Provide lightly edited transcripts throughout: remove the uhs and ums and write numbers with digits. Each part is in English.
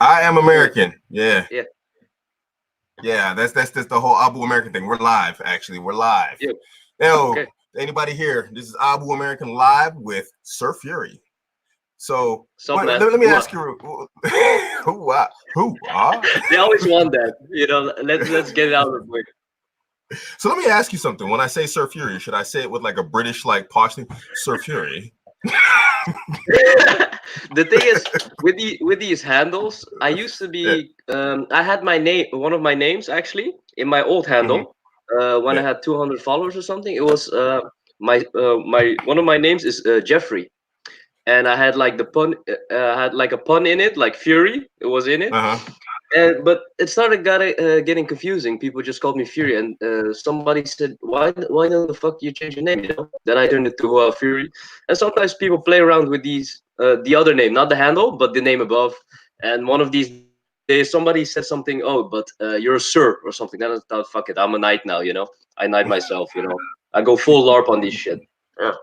I am Yeah. American. Yeah. Yeah. Yeah. That's the whole Abuamerican thing. We're live. Actually, we're live. Yeah. Yo, Okay. anybody here? This is Abuamerican live with Sir Fury. So Sup, man? let me What? ask you, who are? They always want that. Let's get it out of the way. So let me ask you something. When I say Sir Fury, should I say it with like a British like posh thing? Sir Fury. The thing is, with these handles, I used to Yeah. be. I had my name, one of my names actually, in my old Mm-hmm. handle. When I Yeah. had 200 followers or something, it was my one of my names is Jeffrey, and I had like the pun, had like a pun in it, like Fury. It was in it. Uh-huh. And but it started getting confusing. People just called me Fury, and somebody said, "Why the fuck you change your name?" Then I turned it to Fury, and sometimes people play around with these the other name, not the handle, but the name above. And one of these days, somebody said something, "Oh, but you're a sir or something." Then I thought, "Fuck it, I'm a knight now." I knight myself. I go full LARP on this shit. Yeah,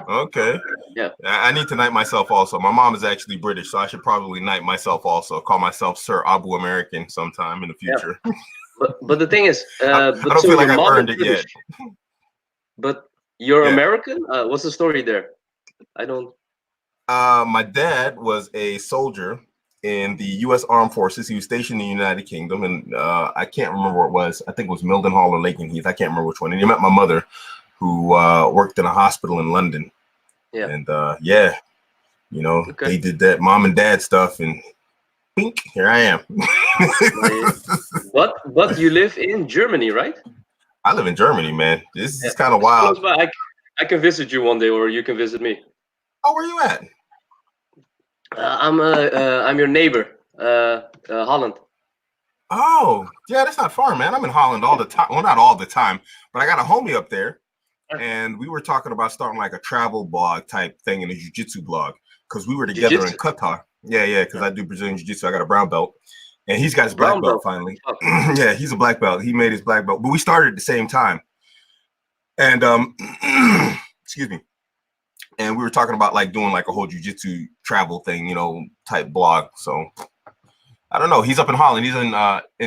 Okay. yeah, I need to knight myself also. My mom is actually British, so I should probably knight myself also. Call myself Sir Abuamerican sometime in the yeah. future. But the thing is, I but don't so feel like your I've mom is earned it British, yet. but you're Yeah. American. What's the story there? I don't. My dad was a soldier in the U.S. Armed Forces. He was stationed in the United Kingdom, and I can't remember where it was. I think it was Mildenhall or Lakenheath. I can't remember which one. And he met my mother, who worked in a hospital in London. Yeah. And yeah, Okay. they did that mom and dad stuff, and pink, here I am. But you live in Germany, right? I live in Germany, man. This Yeah. is kind of It's wild. close by. I can visit you one day, or you can visit me. Oh, where you at? I'm your neighbor, Holland. Oh, yeah, that's not far, man. I'm in Holland all the time. Well, not all the time, but I got a homie up there, and we were talking about starting like a travel blog type thing and a jiu-jitsu blog because we were together in Jiu-jitsu. Qatar. Yeah, because I do Brazilian jiu-jitsu. I got a brown belt, and he's got his black Brown belt belt. finally. Fuck. Yeah, he's a black belt. He made his black belt, but we started at the same time. And excuse me. And we were talking about like doing like a whole jiu-jitsu travel thing, type blog. So I don't know. He's up in Holland. He's in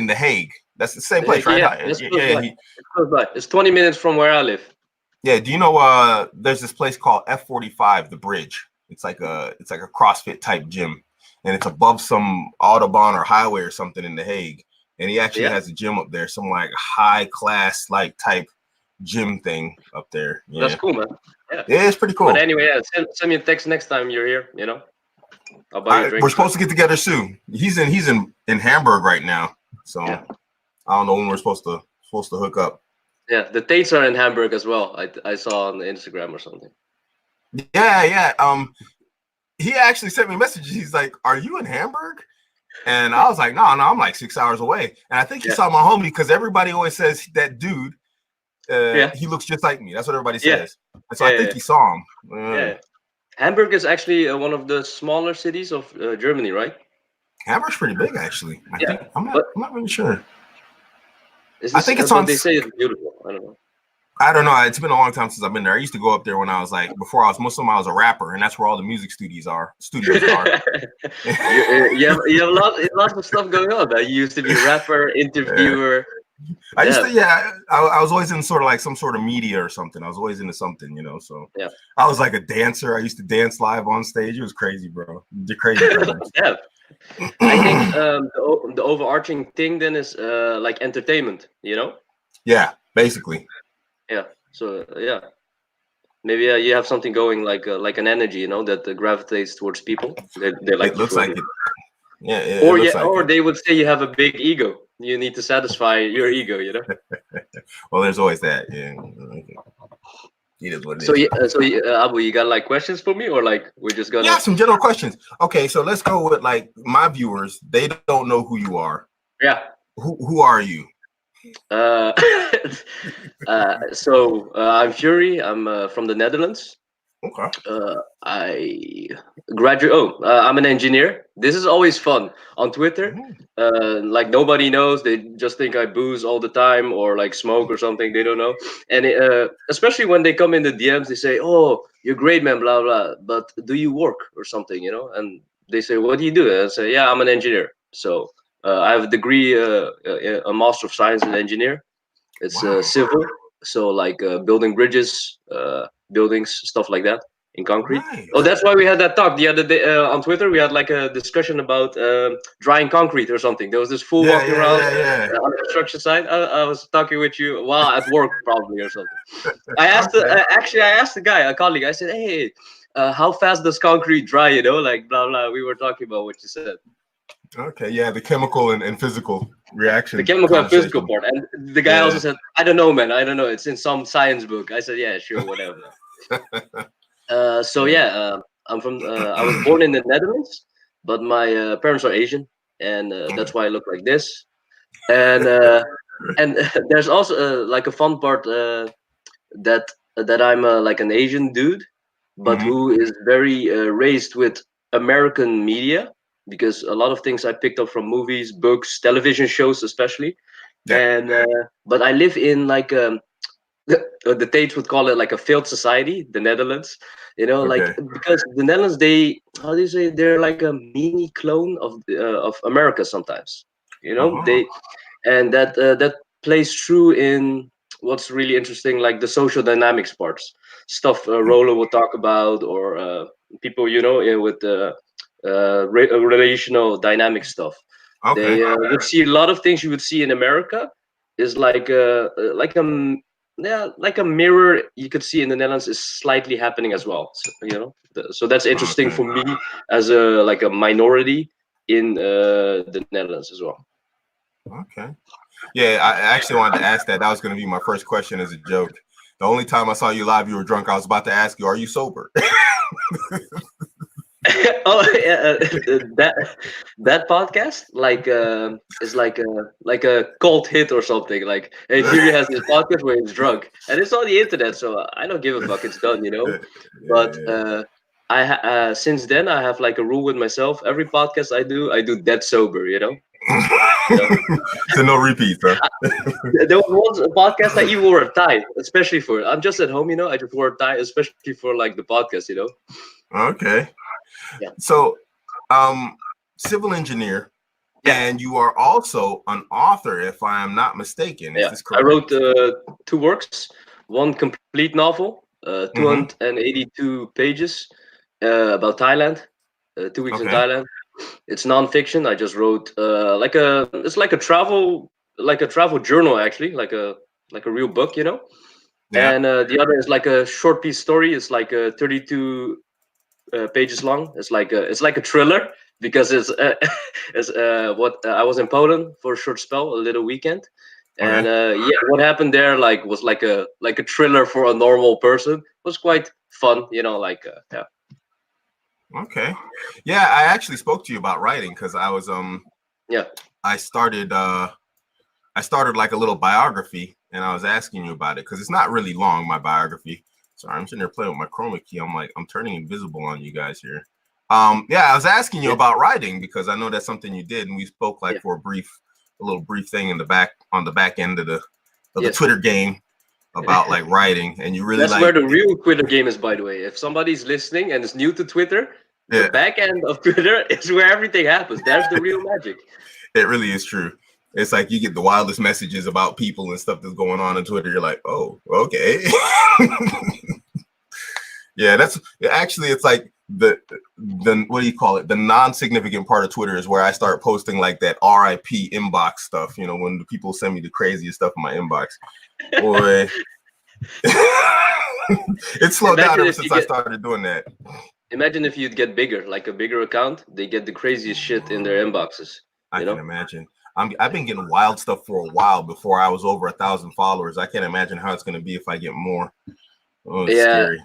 The Hague. That's the same place, right? Yeah, that's close Yeah. by. It's close by. It's 20 minutes from where I live. Yeah. Do you know? There's this place called F45, the Bridge. It's like a CrossFit type gym, and it's above some autobahn or highway or something in The Hague. And he actually has a gym up there, some like high class like type gym thing up there. Yeah. That's cool, man. Yeah. Yeah, it's pretty cool. But anyway, send me a text next time you're here. I'll buy you a drink. We're supposed to get together soon. He's in Hamburg right now, so yeah. I don't know when we're supposed to hook up. Yeah, the Tates are in Hamburg as well. I saw on Instagram or something. Yeah. He actually sent me messages. He's like, "Are you in Hamburg?" And I was like, "No, I'm like 6 hours away." And I think he saw my homie because everybody always says that dude. He looks just like me. That's what everybody says. And so I think he saw him. Yeah. Hamburg is actually one of the smaller cities of Germany, right? Hamburg's pretty big, actually. I think I'm not really sure. I think it's but on. They say it's beautiful. I don't know. I don't know. It's been a long time since I've been there. I used to go up there when I was like, before I was Muslim, I was a rapper, and that's where all the music studios are. you have lots of stuff going on. You used to be a rapper, interviewer. I used to, I was always in sort of like some sort of media or something. I was always into something, so I was like a dancer. I used to dance live on stage. It was crazy, bro. The crazy. Yeah. I think the overarching thing then is like entertainment, Yeah, basically. Yeah. So maybe you have something going like an energy, that gravitates towards people. They like. It looks like it. Yeah. Or they would say you have a big ego. You need to satisfy your ego, Well, there's always that. Yeah. It is what it is. So Abu, you got like questions for me, or like we're just gonna? Yeah, some general questions. Okay, so let's go with like my viewers. They don't know who you are. Yeah. Who are you? So I'm Fury. I'm from the Netherlands. Okay. I graduate. I'm an engineer. This is always fun on Twitter. Like nobody knows. They just think I booze all the time or like smoke or something. They don't know. And especially when they come in the DMs, they say, "Oh, you're great, man." Blah blah. But do you work or something? And they say, "What do you do?" And I say, "Yeah, I'm an engineer." So I have a degree, a Master of Science in engineer. It's Wow. civil, so like building bridges, buildings, stuff like that in concrete. Oh, Nice. that's why we had that talk the other day on Twitter. We had like a discussion about drying concrete or something. There was this fool Yeah, walking yeah, around yeah, yeah. on the construction site. I was talking with you while at work probably or something. Okay. Actually, I asked the guy, a colleague. I said, "Hey, how fast does concrete dry? You know, like blah blah." We were talking about what you said. Okay. Yeah, the chemical and physical The reaction chemical and physical conversation. part. And the guy also Yeah. said, "I don't know, man. I don't know. It's in some science book." I said, "Yeah, sure, whatever." So Yeah. yeah, I'm from. I was born in the Netherlands, but my parents are Asian, and Okay. that's why I look like this. And and there's also like a fun part that I'm like an Asian dude, but Hmm. who is very raised with American media because a lot of things I picked up from movies, books, television shows, especially. Yeah. And but I live in like the Tates would call it like a failed society, the Netherlands. You know, like Okay. because the Netherlands, they how do you say they're like a mini clone of America sometimes. You know, Uh-huh. that plays true in what's really interesting, like the social dynamics parts, stuff Roller will talk about, or people with the relational dynamic stuff. Okay. They would see a lot of things you would see in America is like a mirror you could see in the Netherlands is slightly happening as well. So, so that's interesting Okay. for me as a minority in the Netherlands as well. Okay. Yeah, I actually wanted to ask that. That was going to be my first question as a joke. The only time I saw you live, you were drunk. I was about to ask you, are you sober? Oh yeah, that podcast is like a cult hit or something. Like, hey, Fury has this podcast where he's drunk, and it's on the internet, so I don't give a fuck. It's done, you know. But Yeah. since then I have like a rule with myself. Every podcast I do dead sober. So So no repeats, huh? there was a podcast I even wore a tie, especially for I'm just at home, I just wore a tie, especially for like the podcast. Okay. Yeah. So, civil engineer, Yeah. and you are also an author, if I am not mistaken. Is Yeah, this I wrote correct? two works, one complete novel, Mm-hmm. 282 pages, about Thailand, 2 weeks in Okay. Thailand. It's nonfiction. I just wrote it's like a travel journal actually, like a real book. Yeah. And the other is like a short piece story. It's like 32 pages long. It's like a thriller because it's it's what I was in Poland for a short spell, a little weekend, and Okay. yeah, what happened there was like a thriller for a normal person. It was quite fun, yeah. Okay. Yeah, I actually spoke to you about writing because I was Yeah. I started like a little biography, and I was asking you about it because it's not really long, my biography. Sorry, I'm sitting there playing with my chroma key. I'm turning invisible on you guys here. Yeah, I was asking you Yeah. about writing because I know that's something you did, and we spoke like Yeah. for a little brief thing in the back on the back end of the Yes. Twitter game about like writing, and you really That's where like the real Twitter game is, by the way. If somebody's listening and is new to Twitter, the yeah, back end of Twitter is where everything happens. There's the real magic. it really is true. It's like you get the wildest messages about people and stuff that's going on Twitter. You're like, oh, okay. Yeah, that's actually it's like the what do you call it? The non-significant part of Twitter is where I start posting like that RIP inbox stuff. When the people send me the craziest stuff in my inbox. Boy, it slowed down Imagine ever if you since I get started doing that. Imagine if you'd get bigger, like a bigger account, they get the craziest shit in their inboxes. I You can know? imagine. I've been getting wild stuff for a while before I was over 1,000 followers. I can't imagine how it's going to be if I get more. Oh, it's Yeah. scary.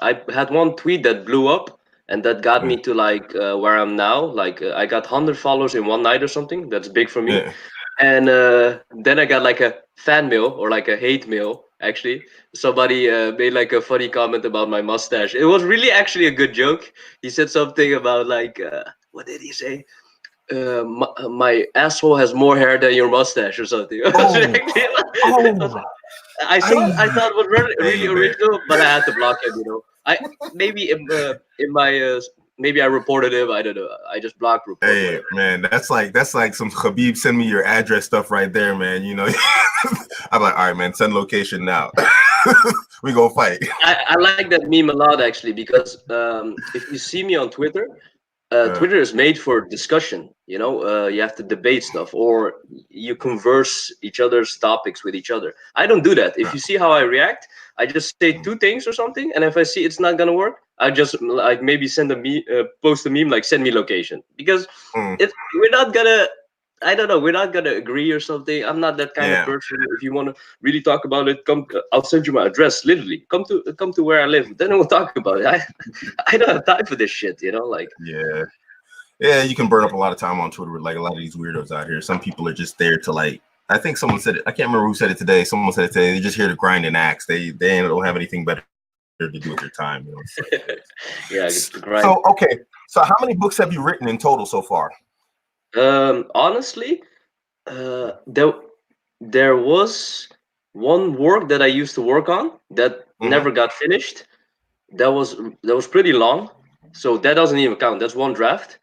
I had one tweet that blew up, and that got Yeah. me to like where I'm now. Like I got 100 followers in one night or something. That's big for me. Yeah. And then I got like a fan mail or like a hate mail. Actually, somebody made like a funny comment about my mustache. It was really actually a good joke. He said something about like what did he say? My asshole has more hair than your mustache or something. Oh, oh, I thought it was really, really baby. original, but I had to block him. I maybe in my maybe I reported him. I don't know. I just blocked, report, Hey whatever. man, that's like some Habib send me your address stuff right there, man. You know, I'm like, all right, man, send location now. We gonna fight. I like that meme a lot actually because if you see me on Twitter, Twitter is made for discussion. You know, you have to debate stuff or you converse each other's topics with each other. I don't do that. If you see how I react, I just say two things or something, and if I see it's not gonna work, I just like maybe send a me post a meme like send me location because we're not gonna. I don't know. We're not gonna agree or something. I'm not that kind of Yeah. person. If you want to really talk about it, come. I'll send you my address. Literally, come to where I live. Then we'll talk about it. I don't have time for this shit. You know, like. Yeah. Yeah, you can burn up a lot of time on Twitter with like a lot of these weirdos out here. Some people are just there to like. I think someone said it. I can't remember who said it today. Someone said it today. They're just here to grind an axe. They don't have anything better to do with their time. You know. Yeah, to grind. So okay. So how many books have you written in total so far? Honestly, there was one work that I used to work on that never got finished. That was pretty long, so that doesn't even count. That's one draft.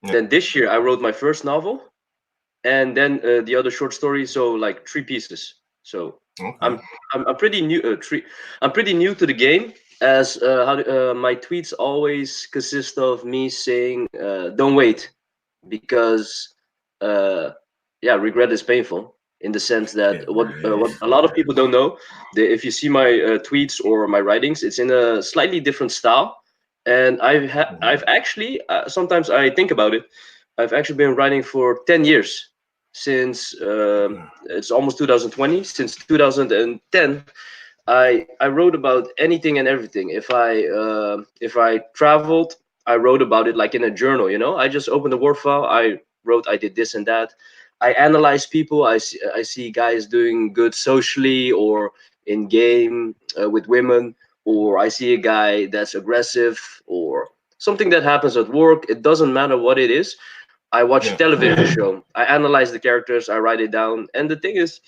Yeah. Then this year I wrote my first novel, and then the other short story. So like three pieces. So Okay. I'm pretty new. I'm pretty new to the game. As my tweets always consist of me saying, "Don't wait," because yeah, regret is painful in the sense that what a lot of people don't know. If you see my tweets or my writings, it's in a slightly different style, and I've actually sometimes I think about it. I've actually been writing for 10 years since it's almost 2020. Since 2010, I wrote about anything and everything. If I traveled, I wrote about it like in a journal. You know, I just opened a Word file. I wrote I did this and that. I analyze people. I see guys doing good socially or in game with women, or I see a guy that's aggressive or something that happens at work. It doesn't matter what it is. I watch a television show. I analyze the characters. I write it down. And the thing is,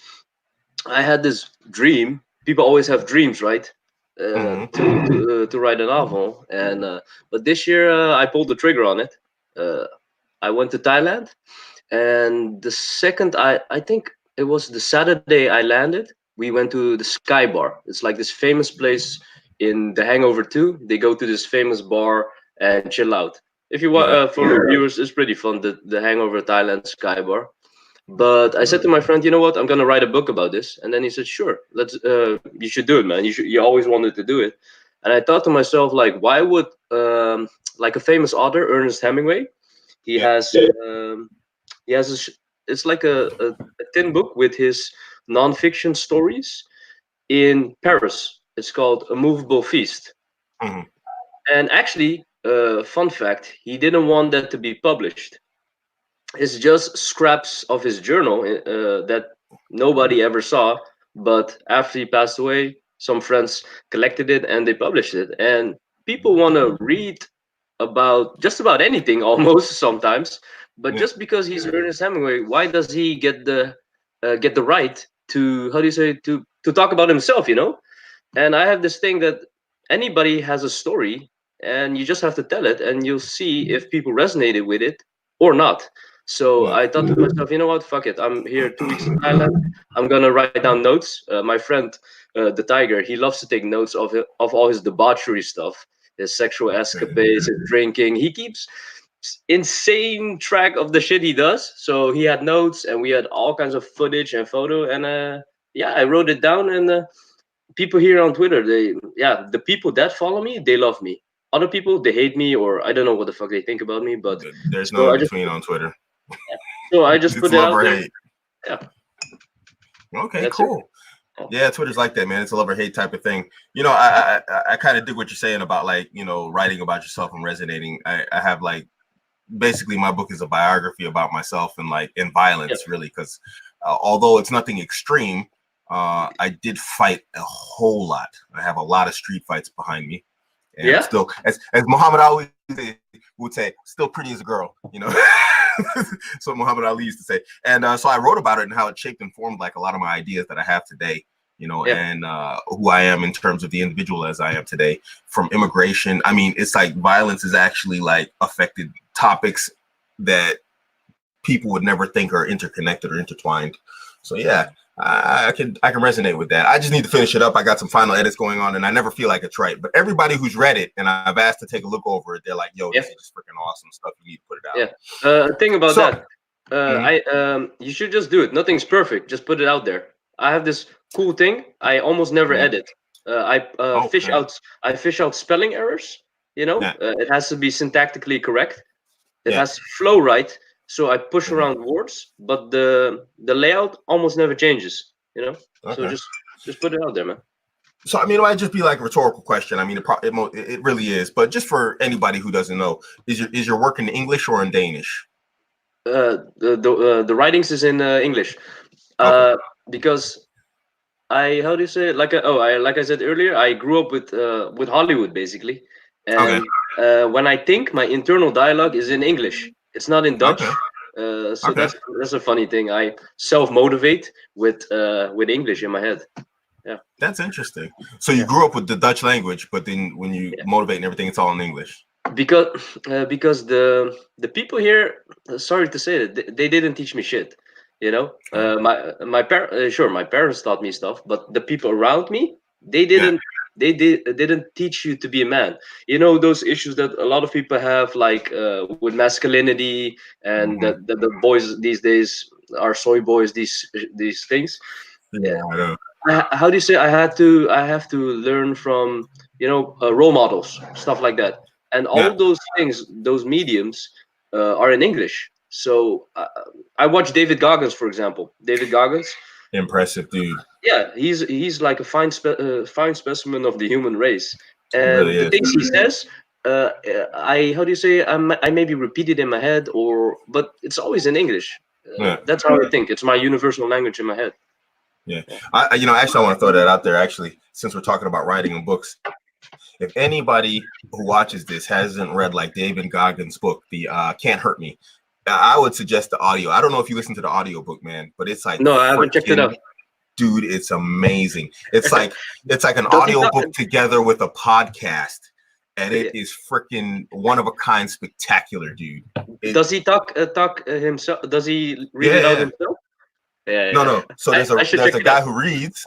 I had this dream. People always have dreams, right? To write a novel, and but this year I pulled the trigger on it. I went to Thailand, and the second I think it was the Saturday I landed, we went to the Sky Bar. It's like this famous place in The Hangover 2. They go to this famous bar and chill out. If you want, for viewers, it's pretty fun. The Hangover Thailand Sky Bar. But I said to my friend, you know what? I'm gonna write a book about this. And then he said, sure, let's. You should do it, man. You always wanted to do it. And I thought to myself, like, why would like a famous author, Ernest Hemingway, he has he has it's like a thin book with his nonfiction stories in Paris. It's called A Movable Feast. And actually, fun fact, he didn't want that to be published. It's just scraps of his journal that nobody ever saw. But after he passed away, some friends collected it and they published it. And people want to read about just about anything almost sometimes. But just because he's Ernest Hemingway, why does he get the right to, how do you say, to talk about himself? You know. And I have this thing that anybody has a story, and you just have to tell it, and you'll see if people resonated with it or not. So I thought to myself, you know what? Fuck it. I'm here 2 weeks in Thailand. I'm gonna write down notes. My friend, the tiger, he loves to take notes of all his debauchery stuff, his sexual escapades, his drinking. He keeps insane track of the shit he does. So he had notes, and we had all kinds of footage and photo. And yeah, I wrote it down, and people here on Twitter, the people that follow me, they love me. Other people, they hate me, or I don't know what the fuck they think about me. But There's so no in between on Twitter. So I just It's put it love out or there. hate. Yeah. Okay, That's cool. it. Yeah, Twitter's like that, man. It's a love or hate type of thing. You know, I kind of dig what you're saying about like, you know, writing about yourself and resonating. I have like basically my book is a biography about myself and like in violence, really, because although it's nothing extreme, I did fight a whole lot. I have a lot of street fights behind me, and I'm still, as Muhammad Ali would say, still pretty as a girl, you know. So Muhammad Ali used to say, and so I wrote about it and how it shaped and formed like a lot of my ideas that I have today. you know, Yeah. and who I am in terms of the individual as I am today. From immigration, I mean, it's like violence has actually like affected topics that people would never think are interconnected or intertwined. So yeah, I can resonate with that. I just need to finish it up. I got some final edits going on, and I never feel like it's right. But everybody who's read it and I've asked to take a look over it, they're like, "Yo, this is just freaking awesome stuff. You need to put it out." Yeah. Thing about So, that, you should just do it. Nothing's perfect. Just put it out there. I have this cool thing. I almost never edit. okay, I fish out spelling errors. You know, yeah, it has to be syntactically correct. It yeah, has to flow right. So I push around words, but the layout almost never changes. You know, so okay. just put it out there, man. So I mean, it might just be like a rhetorical question. I mean, it really is. But just for anybody who doesn't know, is your work in English or in Danish? The writings is in English, Okay, because I how do you say it? Like I said earlier, I grew up with Hollywood basically, okay, and when I think, my internal dialogue is in English. It's not in Dutch. okay, So okay. that's a funny thing. I self motivate with English in my head. Yeah, That's interesting. So you yeah, grew up with the Dutch language, but then when you yeah. motivate and everything, it's all in English. Because the people here, sorry to say that they didn't teach me shit. You know, Okay. sure, my parents taught me stuff, but the people around me, they Yeah. didn't. Didn't teach you to be a man. You know those issues that a lot of people have, like with masculinity, and Hmm. that the boys these days are soy boys. These things. Yeah, I know. How do you say, I have to learn from, role models, stuff like that, and Yeah. all those things, those mediums are in English. So I watch David Goggins, for example. David Goggins, Impressive dude. yeah, he's like a fine specimen of the human race, He really and the is. things he says, I how do you say, I maybe repeat it in my head, but it's always in English. Yeah. That's how I think. It's my universal language in my head. Yeah. Actually, I want to throw that out there. Actually, since we're talking about writing and books, if anybody who watches this hasn't read like David Goggins' book, the Can't Hurt Me, I would suggest the audio. I don't know if you listen to the audio book, man, but it's like No, I haven't checked it freaking out. dude, it's amazing. It's like an Does he audio talk? book together with a podcast, and it Yeah. is freaking one of a kind, spectacular, dude. Does he talk himself? Does he read Yeah, it out yeah. himself? Yeah, No, yeah. no. So I, I should there's check a it out. guy who reads,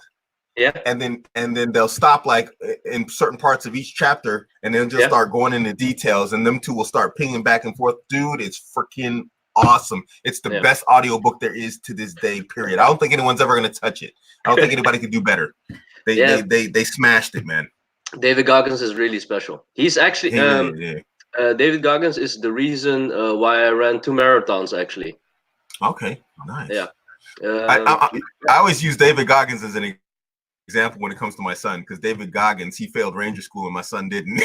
Yeah, and then they'll stop like in certain parts of each chapter, and then just yeah, start going into details, and them two will start pinging back and forth. Dude, it's freaking awesome. It's the yeah. best audio book there is to this day. Period. I don't think anyone's ever gonna touch it. I don't think anybody could do better. They Yeah, they they they smashed it, man. David Goggins is really special. He's actually He really did. David Goggins is the reason why I ran 2 marathons. Actually, Okay, nice. yeah. I, Um, I I always use David Goggins as an example when it comes to my son, because David Goggins, he failed Ranger School and my son didn't.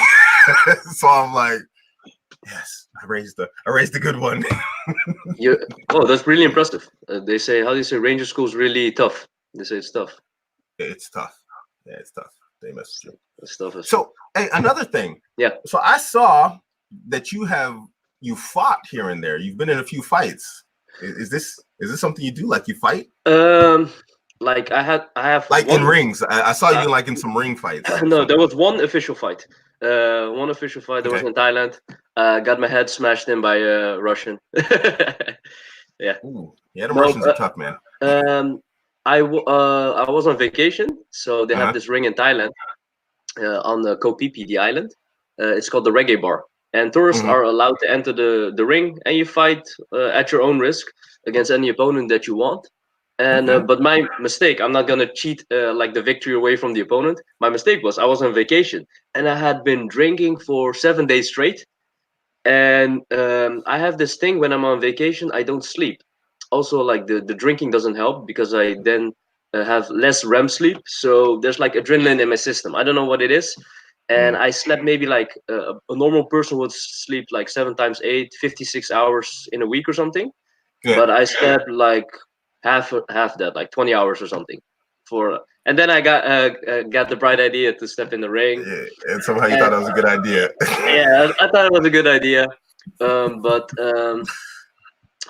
So I'm like, yes, I raised a good one. you Oh, that's really impressive. They say, how do you say, Ranger School is really tough. They say it's tough. It's tough. Yeah, it's tough. They mess with you. It's tough as fuck. So, hey, another thing. Yeah. So I saw that you fought here and there. You've been in a few fights. Is this something you do? Like you fight? Like I have Like in one. rings. I saw you like in some ring fights or No, there something. was one official fight. One official fight. That was Okay. in Thailand. Got my head smashed in by a Russian. Yeah. Ooh. Yeah, the No. Russians are tough, man. I was on vacation, so they have Uh-huh. this ring in Thailand, on the Koh Phi Phi, the island. It's called the Reggae Bar, and tourists Mhm. are allowed to enter the ring, and you fight at your own risk against any opponent that you want. And Okay. but my mistake, I'm not gonna cheat like the victory away from the opponent. My mistake was I was on vacation and I had been drinking for 7 days straight. And I have this thing, when I'm on vacation, I don't sleep. Also, like the drinking doesn't help because I then have less REM sleep. So there's like adrenaline in my system. I don't know what it is. And Mm. I slept maybe like a normal person would sleep like 7 times 8, 56 hours in a week or something. Yeah. But I slept like half that, like 20 hours or something. And then I got the bright idea to step in the ring. Yeah. And somehow you And thought that was a good idea. yeah, I thought it was a good idea. But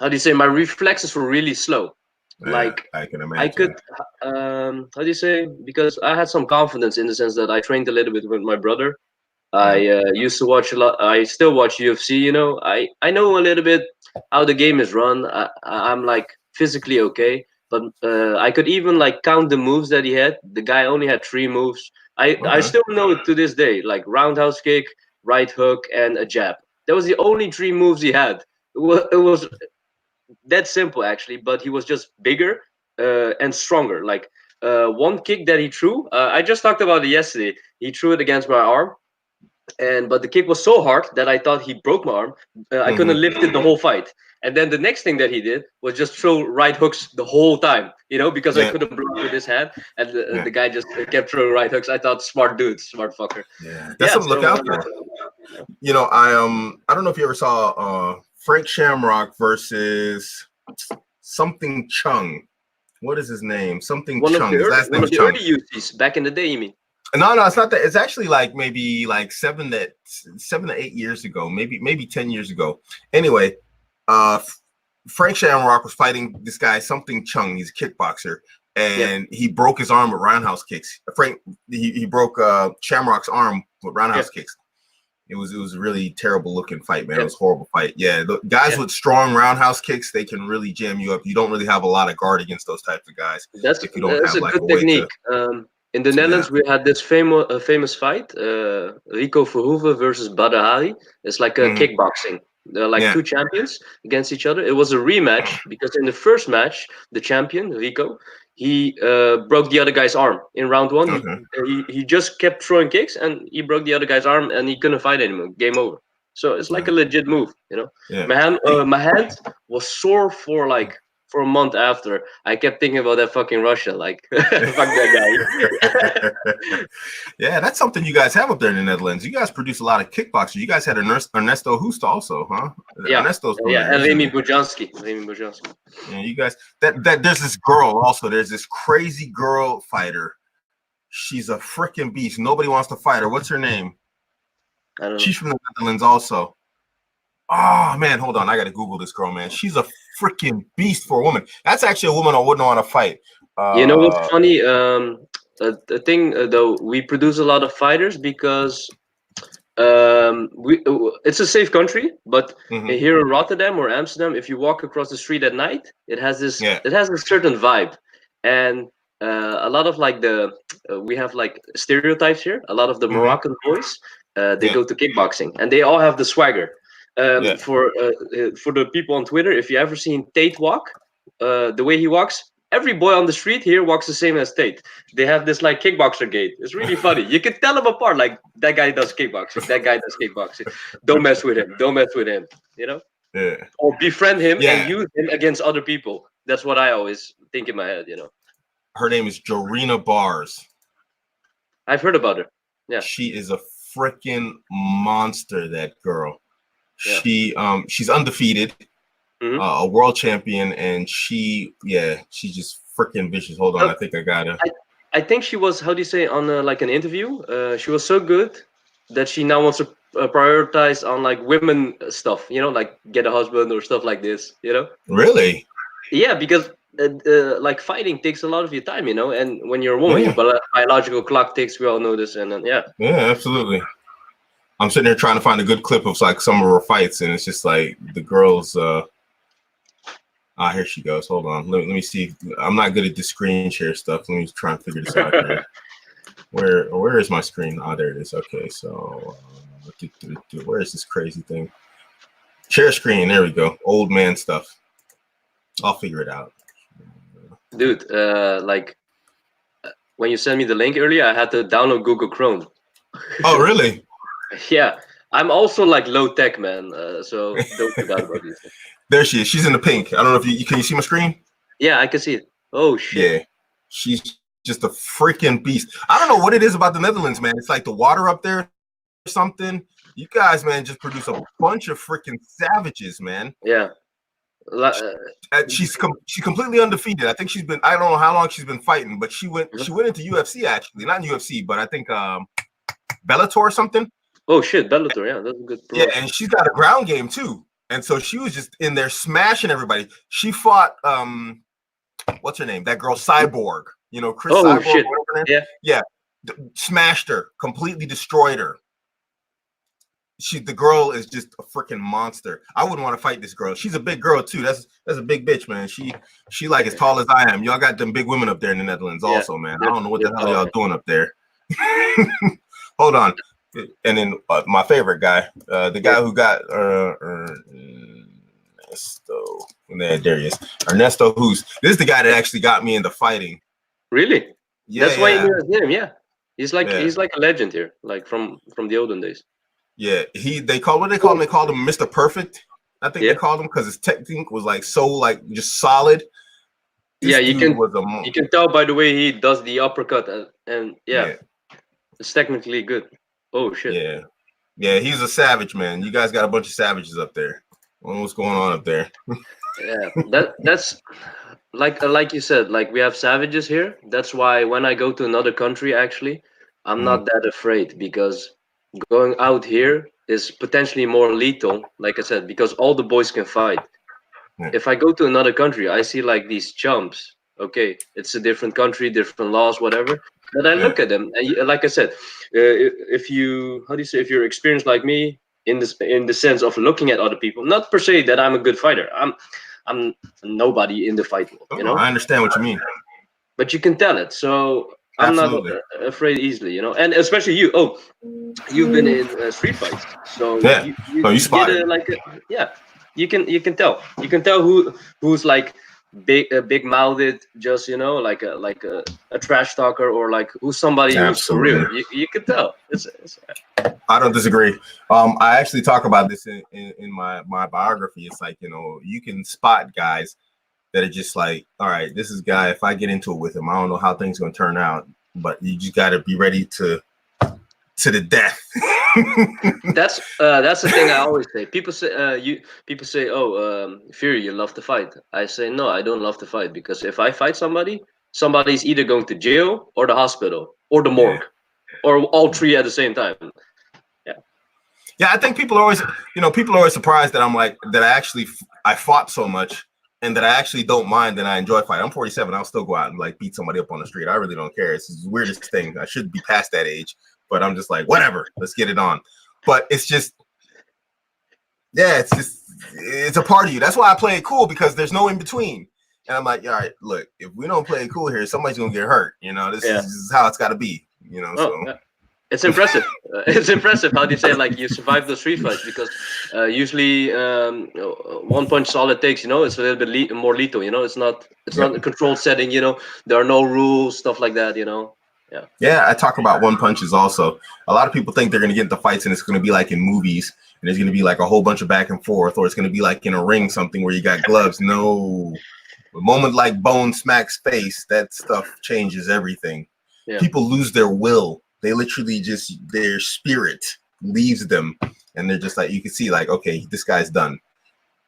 how do you say? My reflexes were really slow. Like I can I could, imagine. how do you say? Because I had some confidence in the sense that I trained a little bit with my brother. Mm, I used to watch a lot. I still watch UFC. I know a little bit how the game is run. I'm like physically okay, but I could even like count the moves that he had. The guy only had 3 moves. I okay. still know it to this day, like roundhouse kick, right hook, and a jab. That was the only 3 moves he had. It was that simple actually, but he was just bigger and stronger. Like one kick that he threw, I just talked about it yesterday. He threw it against my arm, and but the kick was so hard that I thought he broke my arm. I couldn't Hmm. lift it the whole fight. And then the next thing that he did was just throw right hooks the whole time, because I Yeah, couldn't block with his hand, and yeah, the guy just kept throwing right hooks. I thought, smart dude, smart fucker. yeah. That's Yeah. something to look So out for. I don't know if you ever saw Frank Shamrock versus something Chung. What is his name? Something one of the Chung. His early, last name one is of the Chung. early UCs back in the day, you mean? No, it's not that. It's actually like maybe like 7 to 8 years ago, maybe 10 years ago. Anyway, Frank Shamrock was fighting this guy, something Chung. He's a kickboxer, Yeah. and he broke his arm with roundhouse kicks. Frank he broke Shamrock's arm with Yeah. roundhouse kicks. It was a really terrible looking fight, man. It Yeah. was a horrible fight. Yeah, the guys Yeah. with strong roundhouse kicks, they can really jam you up. You don't really have a lot of guard against those types of guys That's if you don't that's have a like good a way technique. to. In the Yeah. Netherlands, we had this famous fight, Rico Verhoeven versus Badr Hari. It's like a Hmm. kickboxing. They're like Yeah. two champions against each other. It was a rematch because in the first match, the champion Rico, he broke the other guy's arm in round one. He, Okay. he he just kept throwing kicks and he broke the other guy's arm and he couldn't fight anymore. Game over. So it's like Yeah. a legit move. Yeah. My hand was sore for a month after. I kept thinking about that fucking Russia. Like, fuck that guy. Yeah, that's something you guys have up there in the Netherlands. You guys produce a lot of kickboxers. You guys had Ernesto Husta also, huh? Yeah, Ernesto's from yeah, there. and He's Remy in. Bujanski. Remy Bujanski. Yeah, you guys. That there's this girl also. There's this crazy girl fighter. She's a freaking beast. Nobody wants to fight her. What's her name? I don't know. She's from the Netherlands also. Oh man, hold on. I gotta Google this girl, man. She's a freaking beast for a woman. That's actually a woman I wouldn't want to fight. You know what's Uh, funny? The thing though, we produce a lot of fighters because it's a safe country, but mhm. here in Rotterdam or Amsterdam, if you walk across the street at night, Yeah. it has a certain vibe, and a lot of like we have like stereotypes here. A lot of the Hmm. Moroccan boys, they Yeah. go to kickboxing, and they all have the swagger. Yeah. For the people on Twitter, if you ever seen Tate walk, the way he walks. Every boy on the street here walks the same as Tate. They have this like kickboxer gait. It's really funny. You can tell them apart. Like that guy does kickboxing. That guy does kickboxing. Don't mess with him. Don't mess with him. You know, Yeah. or befriend him and Yeah. use him against other people. That's what I always think in my head. Her name is Jorina Bars. I've heard about her. Yeah, She is a freaking monster, that girl. yeah. She's undefeated, Hmm. a world champion, and she's just freaking vicious. Hold on, I think I got her. I think she was, how do you say, on like an interview. She was so good that she now wants to prioritize on like women stuff. Like get a husband or stuff like this. Really? Yeah, because like fighting takes a lot of your time, and when you're a woman, your Yeah. biological clock ticks. We all know this, and then yeah. Yeah, absolutely. I'm sitting there trying to find a good clip of like some of her fights, and it's just like the girls. Here she goes. Hold on. Let me see. I'm not good at the screen share stuff. Let me try and figure this out here. Where is my screen? Oh, there it is. Okay, so where is this crazy thing? Share screen. There we go. Old man stuff. I'll figure it out. Dude, like when you sent me the link earlier, I had to download Google Chrome. Oh, really? Yeah, I'm also like low tech, man. So don't forget about this. There she is. She's in the pink. I don't know if you can you see my screen? Yeah, I can see it. Oh shit. Yeah. She's just a freaking beast. I don't know what it is about the Netherlands, man. It's like the water up there or something. You guys, man, just produce a bunch of freaking savages, man. Yeah. She's completely undefeated. I think I don't know how long she's been fighting, but she went into UFC actually, not in UFC, but I think Bellator or something. Oh shit, Bellator. Yeah, that's a good Yeah, promotion. and she's got a ground game too. And so she was just in there smashing everybody. She fought what's her name? That girl Cyborg. You know, Chris Oh Cyborg. shit! Whatever her name. Yeah. Yeah, smashed her, completely destroyed her. The girl is just a freaking monster. I wouldn't want to fight this girl. She's a big girl too. That's a big bitch, man. She like as tall as I am. Y'all got them big women up there in the Netherlands, Yeah, also, man. I don't know what the hell tall, y'all man. doing up there. Hold on. And then my favorite guy, the guy who got Ernesto. There he is. Ernesto, this is the guy that actually got me into fighting. Really? Yeah, That's why you yeah. knew his name. Yeah, he's like Yeah. a legend here, like from the olden days. Yeah, they called him Mr. Perfect. I think Yeah. they called him because his technique was like so like just solid. This Yeah, dude was you can tell by the way he does the uppercut, and yeah, it's technically good. Oh shit. yeah, he's a savage, man. You guys got a bunch of savages up there. I don't know what's going on up there? Yeah, that's like you said, like we have savages here. That's why when I go to another country, actually, I'm not that afraid because going out here is potentially more lethal. Like I said, because all the boys can fight. Yeah. If I go to another country, I see like these chumps. Okay, it's a different country, different laws, whatever. But I look at them, and like I said, if you how do you say if you're experienced like me in the sense of looking at other people, not per se that I'm a good fighter. I'm nobody in the fight world, you know. I understand what you mean. But you can tell it, so I'm not Absolutely. afraid easily, you know. And especially you. Oh, you've been in street fights, so Yeah. you You get spotted. yeah. You can tell who's like big mouthed, just you know, like a trash talker, or like who's somebody who's for real. Absolutely. You can tell. It's I don't disagree. I actually talk about this in my biography. It's like, you know, you can spot guys that are just like, all right, this is a guy. If I get into it with him, I don't know how things are going to turn out, but you just got to be ready to the death. that's the thing I always say. People say, oh, Fury, you love to fight. I say, no, I don't love to fight, because if I fight somebody's either going to jail or the hospital or the morgue or all three at the same time. Yeah, I think people are always surprised that I'm like that. I fought so much, and that I actually don't mind, and I enjoy fighting. I'm 47. I'll still go out and like beat somebody up on the street. I really don't care. It's the weirdest thing. I should be past that age, but I'm just like, whatever. Let's get it on. But it's just, yeah, it's a part of you. That's why I play it cool, because there's no in between. And I'm like, all right, look, if we don't play it cool here, somebody's gonna get hurt. You know, this is how it's got to be. You know, so. Yeah. It's impressive. It's impressive how do you say, like, you survive the street fights, because usually one punch all it takes. You know, it's a little bit more lethal. You know, it's not a controlled setting. You know, there are no rules, stuff like that. You know. Yeah. Yeah, I talk about one punches also. A lot of people think they're going to get into fights and it's going to be like in movies, and there's going to be like a whole bunch of back and forth, or it's going to be like in a ring, something where you got gloves. No, the moment like bone smacks face, that stuff changes everything. Yeah. People lose their will. They literally just, their spirit leaves them, and they're just like, you can see like, okay, this guy's done.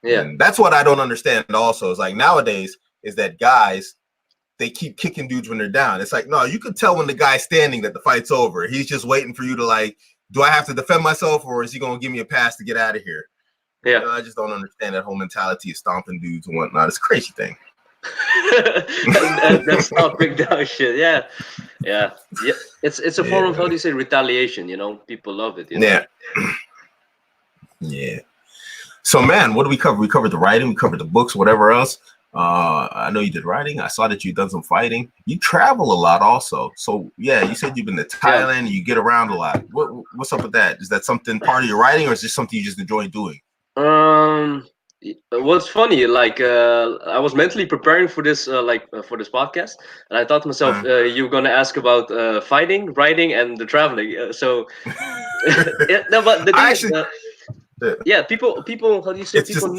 Yeah. And that's what I don't understand also, is like nowadays is that guys, they keep kicking dudes when they're down. It's like, no, you could tell when the guy's standing that the fight's over. He's just waiting for you to like, do I have to defend myself, or is he going to give me a pass to get out of here? Yeah. You know, I just don't understand that whole mentality of stomping dudes and whatnot. It's a crazy thing. That's stomping down shit. Yeah. It's a form of, how do you say, retaliation. You know, people love it. You know? Yeah. Yeah. So, man, what do we cover? We covered the writing, we covered the books, whatever else. I know you did writing. I saw that you've done some fighting. You travel a lot also. So, yeah, you said you've been to Thailand and you get around a lot. What's up with that? Is that something part of your writing, or is this something you just enjoy doing? What's funny, like I was mentally preparing for this for this podcast, and I thought to myself, you're gonna ask about fighting, writing, and the traveling. No, but the thing is, yeah, people, how do you say, people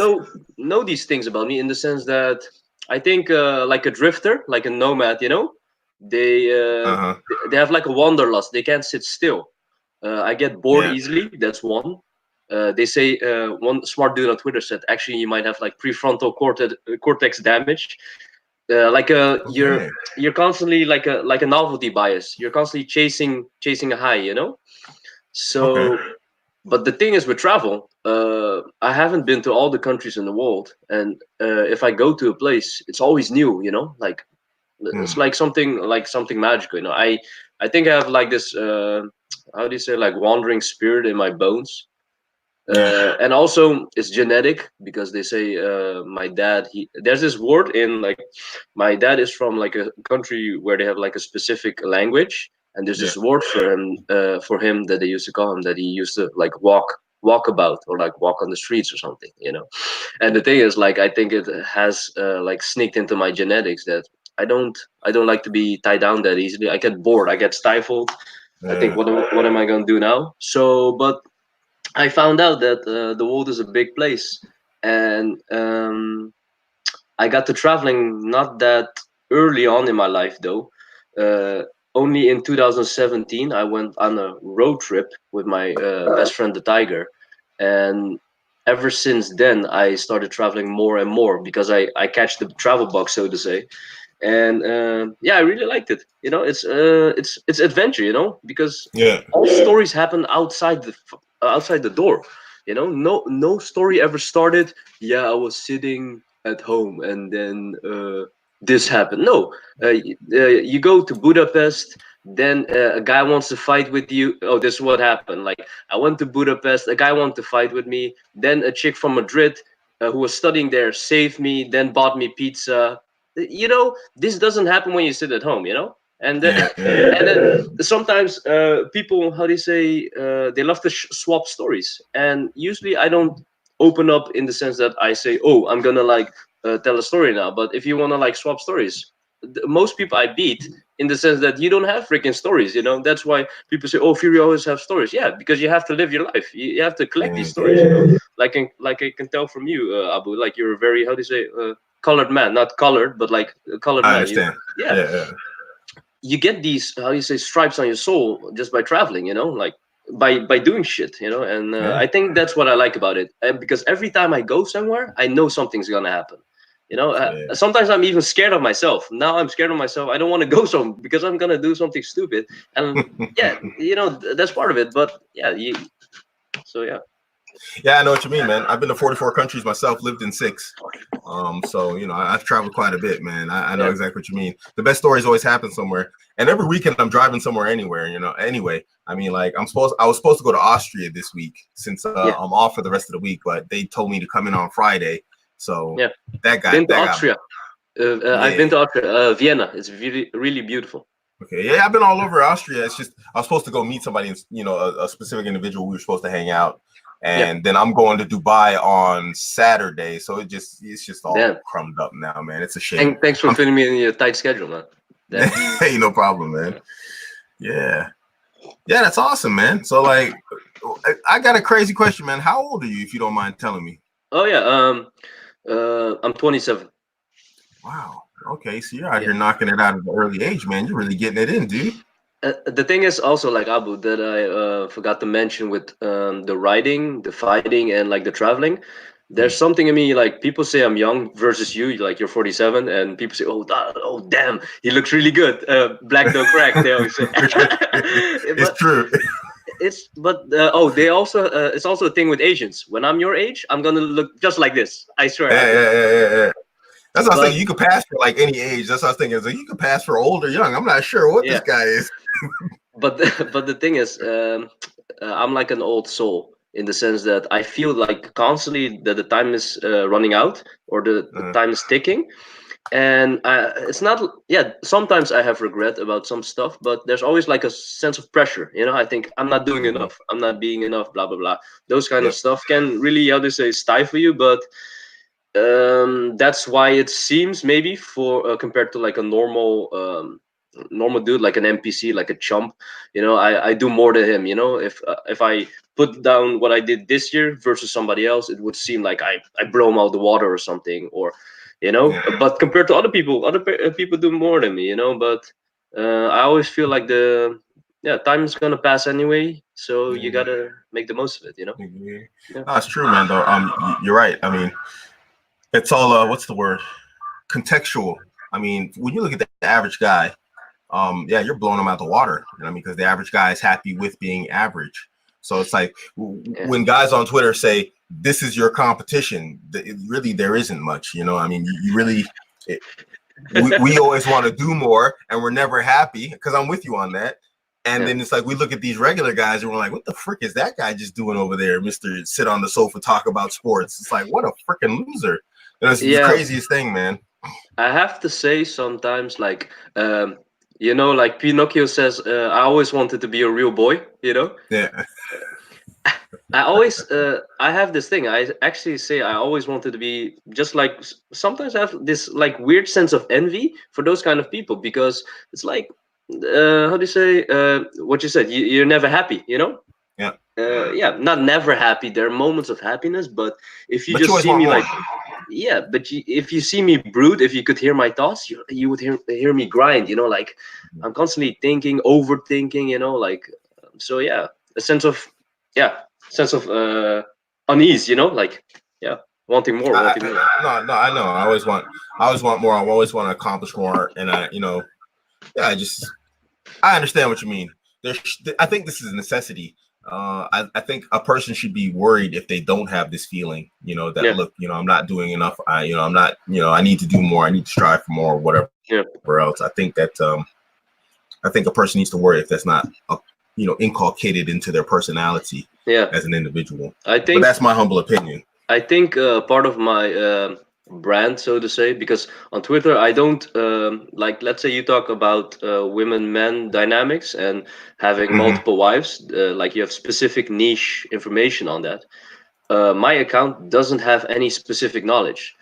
know these things about me, in the sense that I think like a drifter, like a nomad, you know, they have like a wanderlust. They can't sit still. I get bored easily. That's one. They say one smart dude on Twitter said, actually, you might have like prefrontal cortex damage. You're constantly like a novelty bias. You're constantly chasing a high, you know. So But the thing is with travel, I haven't been to all the countries in the world, and if I go to a place, it's always new. Like it's Hmm. like something magical. I think I have like this. How do you say, like, wandering spirit in my bones. Yeah. And also it's genetic, because they say my dad, he there's this word in, like, my dad is from like a country where they have like a specific language, and there's Yeah. this word for him that they used to call him, that he used to like walk about, or like walk on the streets or something. And the thing is, like, I think it has like sneaked into my genetics, that I don't like to be tied down that easily. I get bored, I get stifled. I think, Yeah. what am I going to do now? But I found out that the world is a big place, and I got to traveling not that early on in my life, though. Uh, Only in 2017, I went on a road trip with my best friend, the Tiger, and ever since then, I started traveling more and more, because I catch the travel bug, so to say. And yeah, I really liked it. It's adventure, because Yeah. all stories happen outside the door. No story ever started. Yeah, I was sitting at home, and then this happened. No, you go to Budapest, then a guy wants to fight with you. Oh, this is what happened. Like, I went to Budapest, a guy wanted to fight with me, then a chick from Madrid who was studying there saved me, then bought me pizza. This doesn't happen when you sit at home. And then, Yeah. Yeah. and then sometimes people, how do you say, they love to swap stories, and usually I don't open up in the sense that I say, oh, I'm gonna like tell a story now. But if you want to like swap stories, most people I beat, in the sense that you don't have freaking stories. That's why people say, oh, Fury always have stories. Yeah, because you have to live your life. You have to collect these Yeah. stories. Like I can tell from you, Abu, like, you're a very, how do you say, colored man, not colored, but like a colored I man. understand. Yeah, Yeah. Yeah. you get these, how you say, stripes on your soul just by traveling, like by doing shit, and Yeah. I think that's what I like about it. Because every time I go somewhere, I know something's gonna happen. Yeah. Sometimes I'm even scared of myself. Now I'm scared of myself. I don't want to go some, because I'm gonna do something stupid. And yeah, that's part of it. But yeah, so yeah. Yeah, I know what you mean, man. I've been to 44 countries myself, lived in 6. So I've traveled quite a bit, man. I know Yeah, exactly what you mean. The best stories always happen somewhere, and every weekend I'm driving somewhere, anywhere. Anyway, I mean, like I was supposed to go to Austria this week, since yeah, I'm off for the rest of the week, but they told me to come in on Friday, so yeah. Been to that got Austria. I've been yeah. to Austria, Vienna. It's really, really beautiful. Okay, yeah, I've been all over Austria. It's just I was supposed to go meet somebody, a specific individual. We were supposed to hang out, Yeah, and then I'm going to Dubai on Saturday. So it's just all damn. crumbed up now, man. It's a shame. Thanks for I'm fitting me in your tight schedule, man. Damn. Hey, no problem, man. Yeah, yeah, that's awesome, man. So like, I got a crazy question, man. How old are you, if you don't mind telling me? Oh yeah. I'm 27. Wow. Okay, so you're out Yeah. here knocking it out at an early age, man. You're really getting it in, dude. The thing is also, like, Abu, that I forgot to mention with the riding, the fighting, and like the traveling. There's Hmm. something in me, like, people say I'm young versus you, like you're 47, and people say, oh damn, he looks really good. Black don't crack, they always say. It's But true. they also it's also a thing with Asians. When I'm your age, I'm gonna look just like this. I swear. Yeah, yeah, yeah, yeah, yeah. That's what I was But thinking. You could pass for like any age. That's what I was thinking. So you could pass for old or young. I'm not sure what this yeah, guy is. but but the thing is, I'm like an old soul, in the sense that I feel like constantly that the time is running out, or the Uh, time is ticking. And it's not, yeah, sometimes I have regret about some stuff, but there's always like a sense of pressure. I think I'm not doing mhm. enough, I'm not being enough, blah blah blah. Those kind of Yep. stuff can really, how to say, stifle you. But that's why it seems, maybe, for compared to like a normal dude, like an NPC, like a chump. I do more than him. If I put down what I did this year versus somebody else, it would seem like I blow him out the water or something, or Yeah. but compared to other people, people do more than me. But I always feel like the yeah, time is gonna pass anyway, so you Yeah. gotta make the most of it. Yeah. Yeah, No, it's true, man. Though, you're right. I mean, it's all what's the word? Contextual. I mean, when you look at the average guy, yeah, you're blowing them out the water. I mean, because the average guy is happy with being average. So it's like when guys on Twitter say this is your competition, really there isn't much. I mean, you really. We always want to do more, and we're never happy, because I'm with you on that. And then it's like we look at these regular guys and we're like, what the frick is that guy just doing over there, Mr. Sit on the sofa, talk about sports? It's like, what a freaking loser. It's the craziest thing, man. I have to say sometimes, like, like Pinocchio says, I always wanted to be a real boy, Yeah. I have this thing. I actually say I always wanted to be just like, sometimes I have this like weird sense of envy for those kind of people, because it's like, how do you say, what you said, you're never happy, Yeah. Not never happy. There are moments of happiness, but if you But just see me more. like, if you see me brood, if you could hear my thoughts, you would hear me grind, like I'm constantly thinking, overthinking, like, so yeah, a sense of unease, like, wanting more, wanting more. No, I know. I always want more. I always want to accomplish more, and I understand what you mean. I think this is a necessity. I think a person should be worried if they don't have this feeling, that look, I'm not doing enough. I'm not, I need to do more. I need to strive for more, or whatever else. I think that, I think a person needs to worry if that's not, inculcated into their personality as an individual. But that's my humble opinion. I think part of my brand, so to say, because on Twitter I don't like, let's say you talk about women-men dynamics and having multiple wives, like you have specific niche information on that. My account doesn't have any specific knowledge,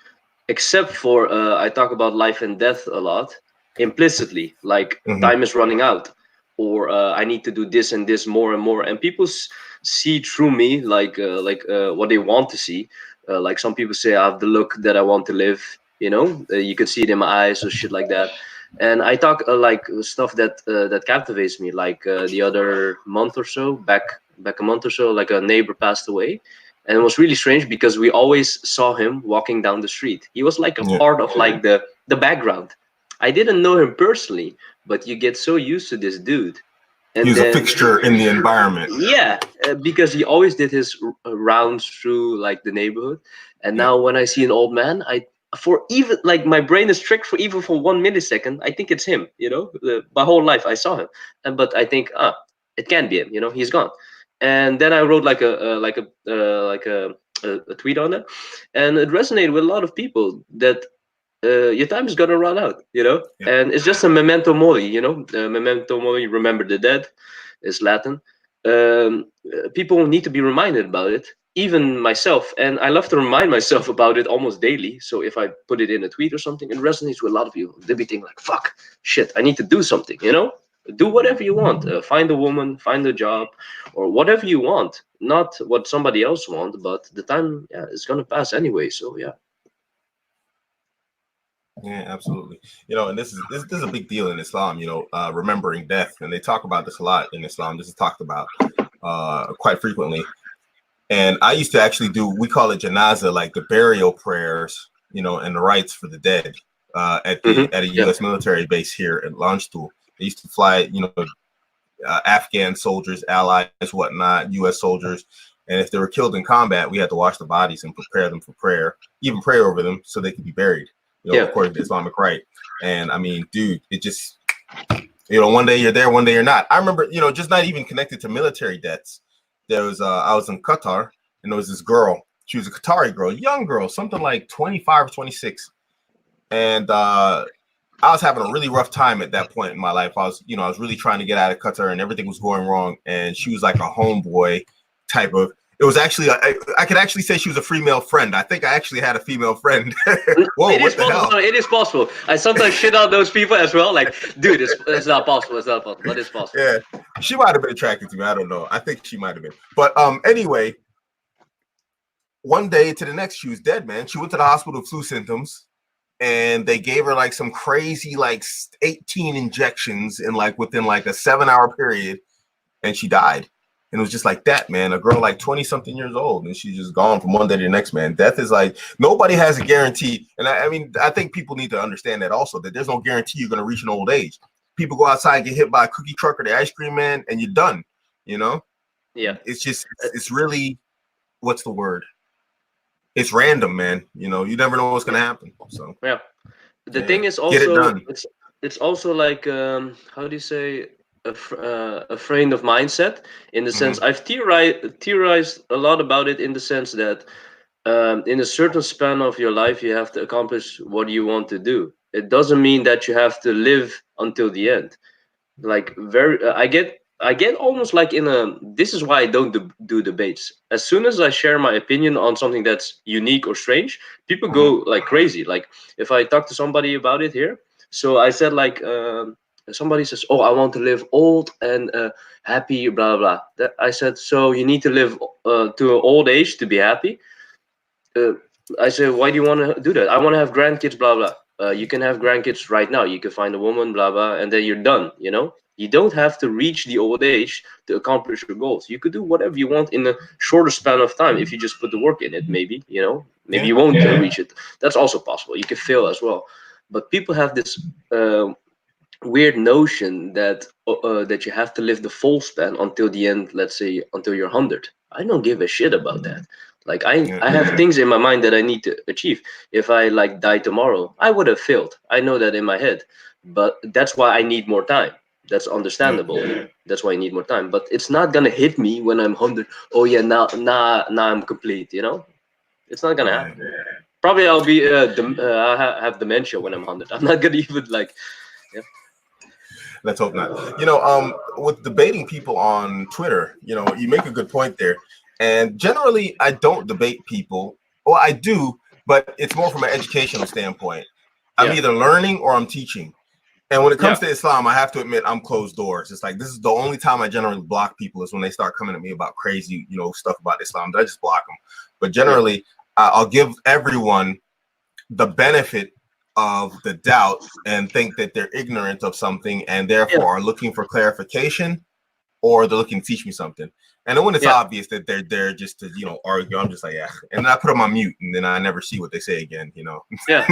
except for I talk about life and death a lot implicitly, like time is running out, or I need to do this and this more and more, and people see through me, like what they want to see. Like some people say I have the look that I want to live, you can see it in my eyes or shit like that. And I talk like stuff that captivates me, like the other month or so back a month or so, like a neighbor passed away, and it was really strange because we always saw him walking down the street. He was like a part of like the background. I didn't know him personally, but you get so used to this dude. And he was a fixture in the environment. Yeah, because he always did his rounds through like the neighborhood. And now when I see an old man, for even like my brain is tricked for even for 1 millisecond. I think it's him. My whole life I saw him, but I think it can't be him. He's gone. And then I wrote like a tweet on it, and it resonated with a lot of people that your time is gonna run out, and it's just a memento mori, memento mori, remember the dead, is Latin. People need to be reminded about it, even myself, and I love to remind myself about it almost daily. So if I put it in a tweet or something, it resonates with a lot of people. They'll be thinking like, fuck, shit, I need to do something, do whatever you want, find a woman, find a job, or whatever you want, not what somebody else wants, but the time is gonna pass anyway, so yeah, absolutely. And this is a big deal in Islam, remembering death, and they talk about this a lot in Islam. This is talked about quite frequently. And I used to actually we call it janaza, like the burial prayers, and the rites for the dead at a U.S. military base here at Landstuhl. They used to fly, Afghan soldiers, allies, whatnot, U.S. soldiers. And if they were killed in combat, we had to wash the bodies and prepare them for prayer, even pray over them so they could be buried, according to Islamic rite. And I mean, dude, it just, one day you're there, one day you're not. I remember, just not even connected to military deaths. There was, I was in Qatar, and there was this girl. She was a Qatari girl, young girl, something like 25 or 26. And I was having a really rough time at that point in my life. I was really trying to get out of Qatar, and everything was going wrong. And she was like a homeboy type of. It was actually, I could actually say she was a female friend. I think I actually had a female friend. Whoa, what the hell? It is possible. I sometimes shit on those people as well. Like, dude, it's not possible. It's not possible, but it's possible. Yeah, she might have been attracted to me. I don't know. I think she might have been. But anyway, one day to the next, she was dead, man. She went to the hospital with flu symptoms, and they gave her like some crazy, like 18 injections in like within like a 7-hour period, and she died. And it was just like that, man. A girl like 20 something years old, and she's just gone from one day to the next, man. Death is like, nobody has a guarantee. And I mean, I think people need to understand that also, that there's no guarantee you're going to reach an old age. People go outside and get hit by a cookie truck or the ice cream man, and you're done, Yeah. It's just it's really, what's the word? It's random, man. You know, you never know what's gonna happen. So Yeah. The yeah, thing is get it also done. it's also like how do you say a frame of mindset in the sense Hmm. I've theorized a lot about it in the sense that in a certain span of your life you have to accomplish what you want to do. It doesn't mean that you have to live until the end. Like very I get almost like in a this is why I don't do debates. As soon as I share my opinion on something that's unique or strange, people Hmm. go like crazy. Like if I talk to somebody about it here, so I said like somebody says, oh, I want to live old and happy, blah blah blah. I said, so you need to live to an old age to be happy. uh, I said, why do you want to do that? I want to have grandkids, blah blah. You can have grandkids right now. You can find a woman, blah blah, and then you're done. You know, you don't have to reach the old age to accomplish your goals. You could do whatever you want in a shorter span of time if you just put the work in it. Maybe maybe Yeah. you won't reach it. That's also possible. You can fail as well. But people have this weird notion that you have to live the full span until the end. Let's say until you're 100. I don't give a shit about that. Like Yeah. I have things in my mind that I need to achieve. If I like die tomorrow, I would have failed. I know that in my head, but that's why I need more time. That's Yeah. understandable. That's why I need more time. But it's not gonna hit me when I'm 100. Oh yeah, now I'm complete. It's not gonna Yeah. happen. Probably I'll be have dementia when I'm 100. I'm not gonna even like yeah. Let's hope not. With debating people on Twitter, you make a good point there. And generally, I don't debate people. Well, I do, but it's more from an educational standpoint. I'm Yeah. either learning or I'm teaching. And when it Yeah. comes to Islam, I have to admit I'm closed doors. It's like this is the only time I generally block people is when they start coming at me about crazy, stuff about Islam. That I just block them. But Yeah. generally, I'll give everyone the benefit of the doubt and think that they're ignorant of something and Yeah. therefore are looking for clarification or they're looking to teach me something. And then when it's Yeah. obvious that they're there just to, argue, I'm just like, yeah. And then I put them on mute and then I never see what they say again. Yeah.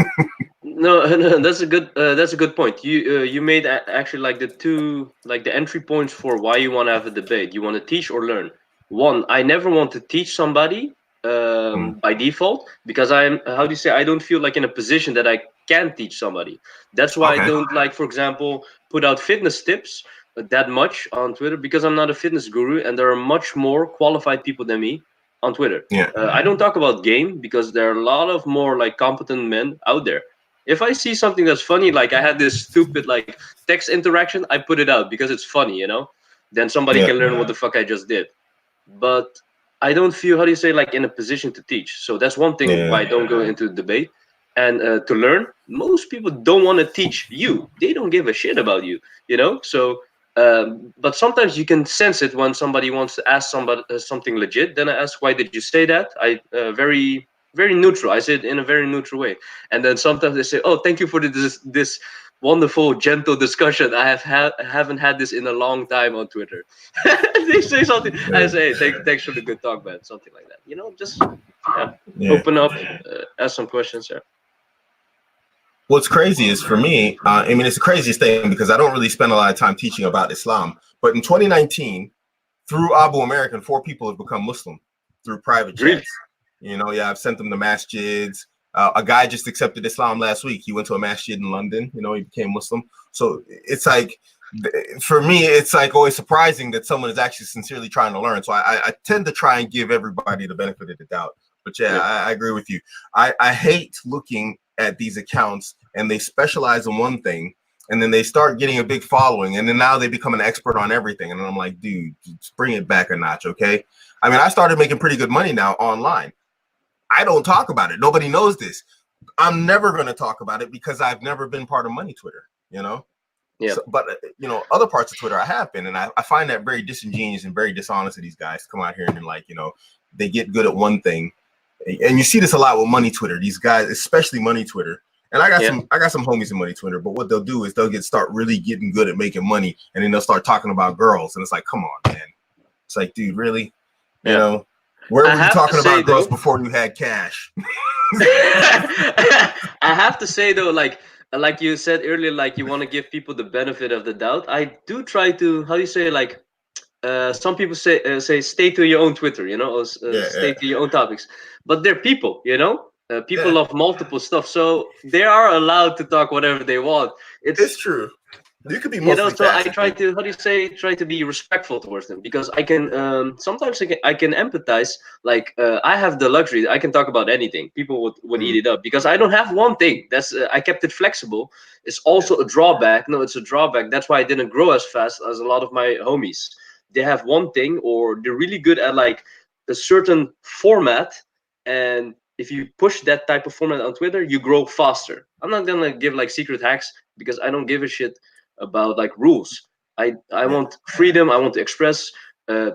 No, no, that's a good point. You made actually like the entry points for why you want to have a debate. You want to teach or learn. One, I never want to teach somebody Mm. by default because I'm how do you say I don't feel like in a position that I can teach somebody. That's why I Okay. don't like, for example, put out fitness tips that much on Twitter because I'm not a fitness guru and there are much more qualified people than me on Twitter. Yeah. I don't talk about game because there are a lot of more like competent men out there. If I see something that's funny, like I had this stupid like text interaction, I put it out because it's funny. Then somebody Yeah. can learn what the fuck I just did. But I don't feel, how do you say, like in a position to teach. So that's one thing Yeah. why I don't go into debate. And to learn, most people don't want to teach you. They don't give a shit about you. So, but sometimes you can sense it when somebody wants to ask somebody something legit. Then I ask, why did you say that? I very very neutral. I say it in a very neutral way. And then sometimes they say, "Oh, thank you for this wonderful, gentle discussion. Haven't had this in a long time on Twitter." They say something. I Yeah. say, hey, thanks for the good talk, man. Something like that. Just Yeah. open up, ask some questions. Yeah. What's crazy is for me, I mean, it's the craziest thing because I don't really spend a lot of time teaching about Islam. But in 2019, through Abuamerican, 4 people have become Muslim through private Really? chats. Yeah, I've sent them to masjids. A guy just accepted Islam last week. He went to a masjid in London. He became Muslim. So it's like, for me, it's like always surprising that someone is actually sincerely trying to learn. So I tend to try and give everybody the benefit of the doubt. But yeah, Yeah. I agree with you. I hate looking at these accounts and they specialize in one thing and then they start getting a big following and then now they become an expert on everything. And I'm like, dude, just bring it back a notch, okay? I mean, I started making pretty good money now online. I don't talk about it. Nobody knows this. I'm never going to talk about it because I've never been part of money Twitter. Yeah. So, but other parts of Twitter I have been, and I find that very disingenuous and very dishonest of these guys to come out here and like, they get good at one thing. And you see this a lot with money Twitter. These guys, especially money Twitter. And I got Yeah. some homies in money Twitter, but what they'll do is they'll start really getting good at making money, and then they'll start talking about girls, and it's like, come on, man. It's like, dude, really? Yeah. Where I were you have to talking say about girls though. before you had cash? I have to say though, like you said earlier, like you want to give people the benefit of the doubt. I do try to, how do you say, like some people say stay to your own Twitter, you know, or stay to your own topics. But they're people, you know. People love multiple stuff, so they are allowed to talk whatever they want. It's true. You could be You know, so I multifaceted. try to, how do you say, try to be respectful towards them, because I can sometimes I can empathize. Like I have the luxury, I can talk about anything. People would eat it up because I don't have one thing. That's I kept it flexible. It's also a drawback. No, it's a drawback. That's why I didn't grow as fast as a lot of my homies. They have one thing, or they're really good at like a certain format, and if you push that type of format on Twitter, you grow faster. I'm not gonna give like secret hacks because I don't give a shit about like rules. I want freedom. I want to express.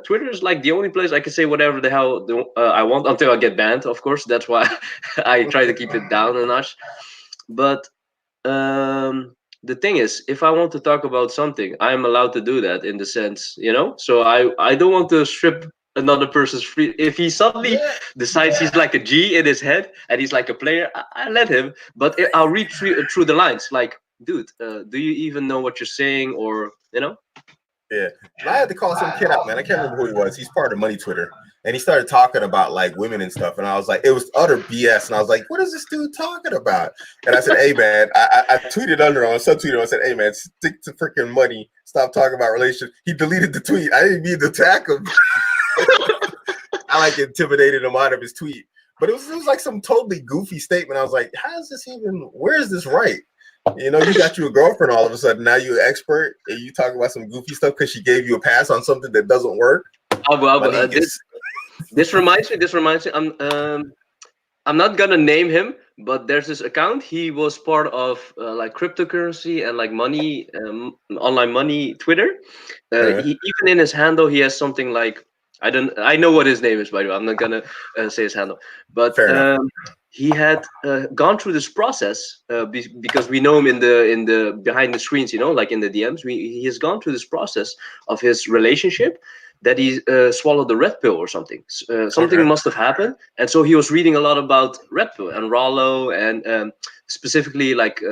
Twitter is like the only place I can say whatever the hell I want until I get banned. Of course, that's why I try to keep it down a notch. But the thing is, if I want to talk about something, I'm allowed to do that in the sense, you know. So I don't want to strip another person's free. If he suddenly decides he's like a G in his head and he's like a player, I let him. But I'll read through the lines, like, dude, do you even know what you're saying, or you know? Yeah, I had to call some kid out, man. I can't remember who he was. He's part of Money Twitter, and he started talking about like women and stuff. And I was like, it was utter BS. And I was like, what is this dude talking about? And I said, hey man, I tweeted under him, I subtweeted him. I said, hey man, stick to freaking money. Stop talking about relationships. He deleted the tweet. I didn't mean to attack him. I like intimidated him out of his tweet, but it was like some totally goofy statement. I was like, how is this even? Where is this right? You know, you got you a girlfriend all of a sudden. Now you're an expert and you talking about some goofy stuff because she gave you a pass on something that doesn't work. This reminds me. I'm not gonna name him, but there's this account. He was part of like cryptocurrency and like money, online money Twitter. Even in his handle, he has something like I know what his name is, by the way. I'm not gonna say his handle, but he had gone through this process because we know him in the behind the screens, you know, like in the DMs. He has gone through this process of his relationship, that he swallowed the red pill or something. Something must have happened, and so he was reading a lot about red pill and Rollo, and specifically like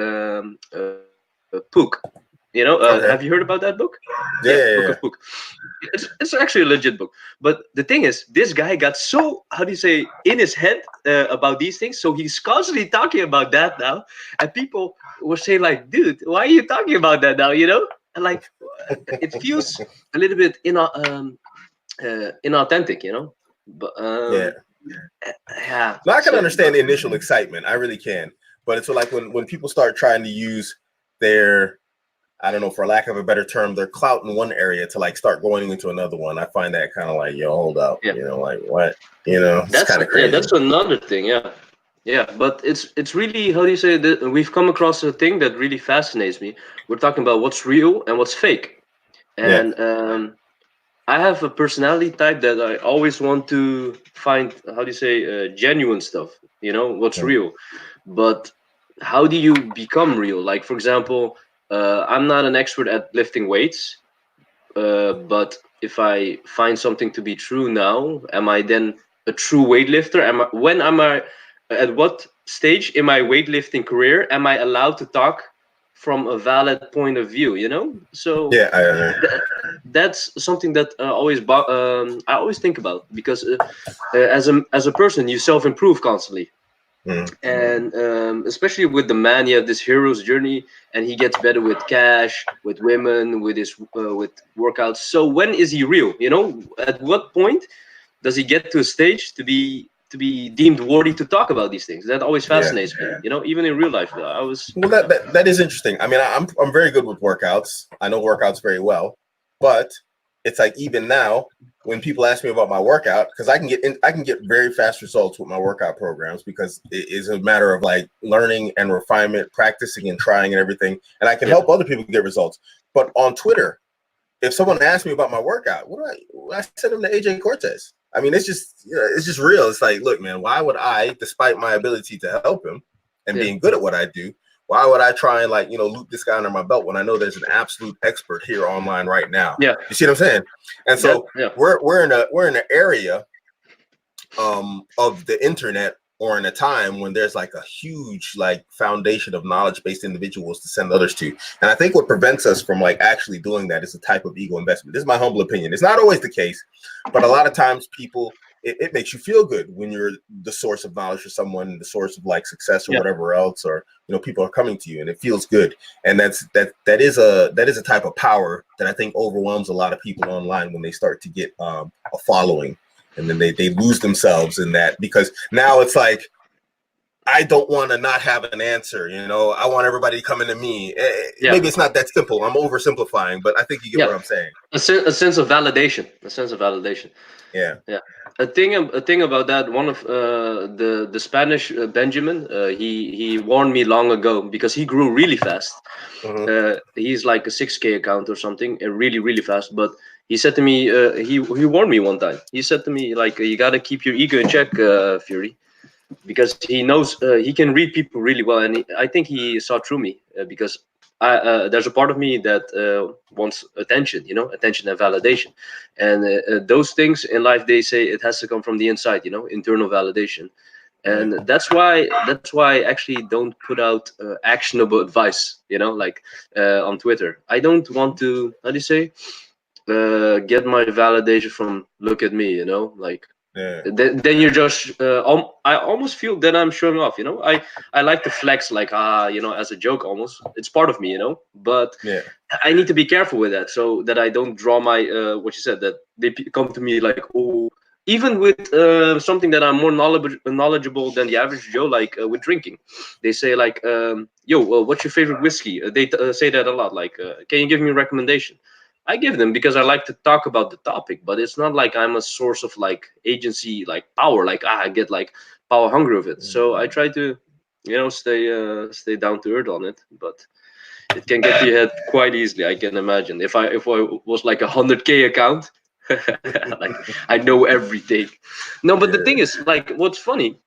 Pook. You know, have you heard about that book? Book of Pook. It's actually a legit book. But the thing is, this guy got so, how do you say, in his head about these things. So he's constantly talking about that now, and people were saying like, "Dude, why are you talking about that now?" You know, and like it feels a little bit inauthentic, you know. But yeah. No, I can understand the initial excitement. I really can. But it's like when people start trying to use their, I don't know, for lack of a better term, their clout in one area to like start going into another one. I find that kind of like, yo, hold up, you know, like what, you know, it's kind of crazy. Yeah, that's another thing. Yeah, but it's really, how do you say that? We've come across a thing that really fascinates me. We're talking about what's real and what's fake, and I have a personality type that I always want to find, how do you say, genuine stuff. You know, what's real, but how do you become real? Like, for example, I'm not an expert at lifting weights, but if I find something to be true now, am I then a true weightlifter? At what stage in my weightlifting career am I allowed to talk from a valid point of view? You know, so that's something that I always think about, because as a person, you self-improve constantly. And especially with the man, you have this hero's journey, and he gets better with cash, with women, with his with workouts. So when is he real? You know, at what point does he get to a stage to be deemed worthy to talk about these things? That always fascinates me. You know, even in real life, well, that is interesting. I mean, I'm very good with workouts. I know workouts very well, but it's like even now when people ask me about my workout, because I can get very fast results with my workout programs, because it is a matter of like learning and refinement, practicing and trying and everything, and I can help other people get results. But on Twitter, if someone asks me about my workout, I send them to AJ Cortez. I mean, it's just real. It's like, look, man, why would I, despite my ability to help him and being good at what I do, why would I try and like, you know, loop this guy under my belt when I know there's an absolute expert here online right now? Yeah. You see what I'm saying? And so we're in an area of the internet or in a time when there's like a huge like foundation of knowledge-based individuals to send others to. And I think what prevents us from like actually doing that is a type of ego investment. This is my humble opinion. It's not always the case, but a lot of times people, it makes you feel good when you're the source of knowledge for someone, the source of like success or whatever else, or people are coming to you, and it feels good. And that is a type of power that I think overwhelms a lot of people online when they start to get a following, and then they lose themselves in that, because now it's like, I don't want to not have an answer. I want everybody coming to me. Maybe it's not that simple. I'm oversimplifying, but I think you get what I'm saying. A sense of validation. A sense of validation. Yeah. A thing about that. One of the Spanish Benjamin. He warned me long ago because he grew really fast. He's like a 6K account or something, really really fast. But he said to me, he warned me one time. He said to me like, you got to keep your ego in check, Fury, because he knows he can read people really well, and I think he saw through me because there's a part of me that wants attention, attention and validation, and those things in life, they say it has to come from the inside, internal validation, and that's why I actually don't put out actionable advice, like on Twitter. I don't want to, how do you say, get my validation from look at me, like. Then you're just I almost feel that I'm showing off, I like to flex, like as a joke almost. It's part of me, but I need to be careful with that, so that I don't draw my what you said, that they come to me like, oh, even with something that I'm more knowledgeable than the average Joe, like with drinking. They say like, yo, well, what's your favorite whiskey? They say that a lot, like, can you give me a recommendation? I give them because I like to talk about the topic, but it's not like I'm a source of like agency, like power, like I get like power hungry of it. So I try to, stay down to earth on it, but it can get to your head quite easily. I can imagine if I was like 100K account, like I know everything. No, but the thing is, like, what's funny,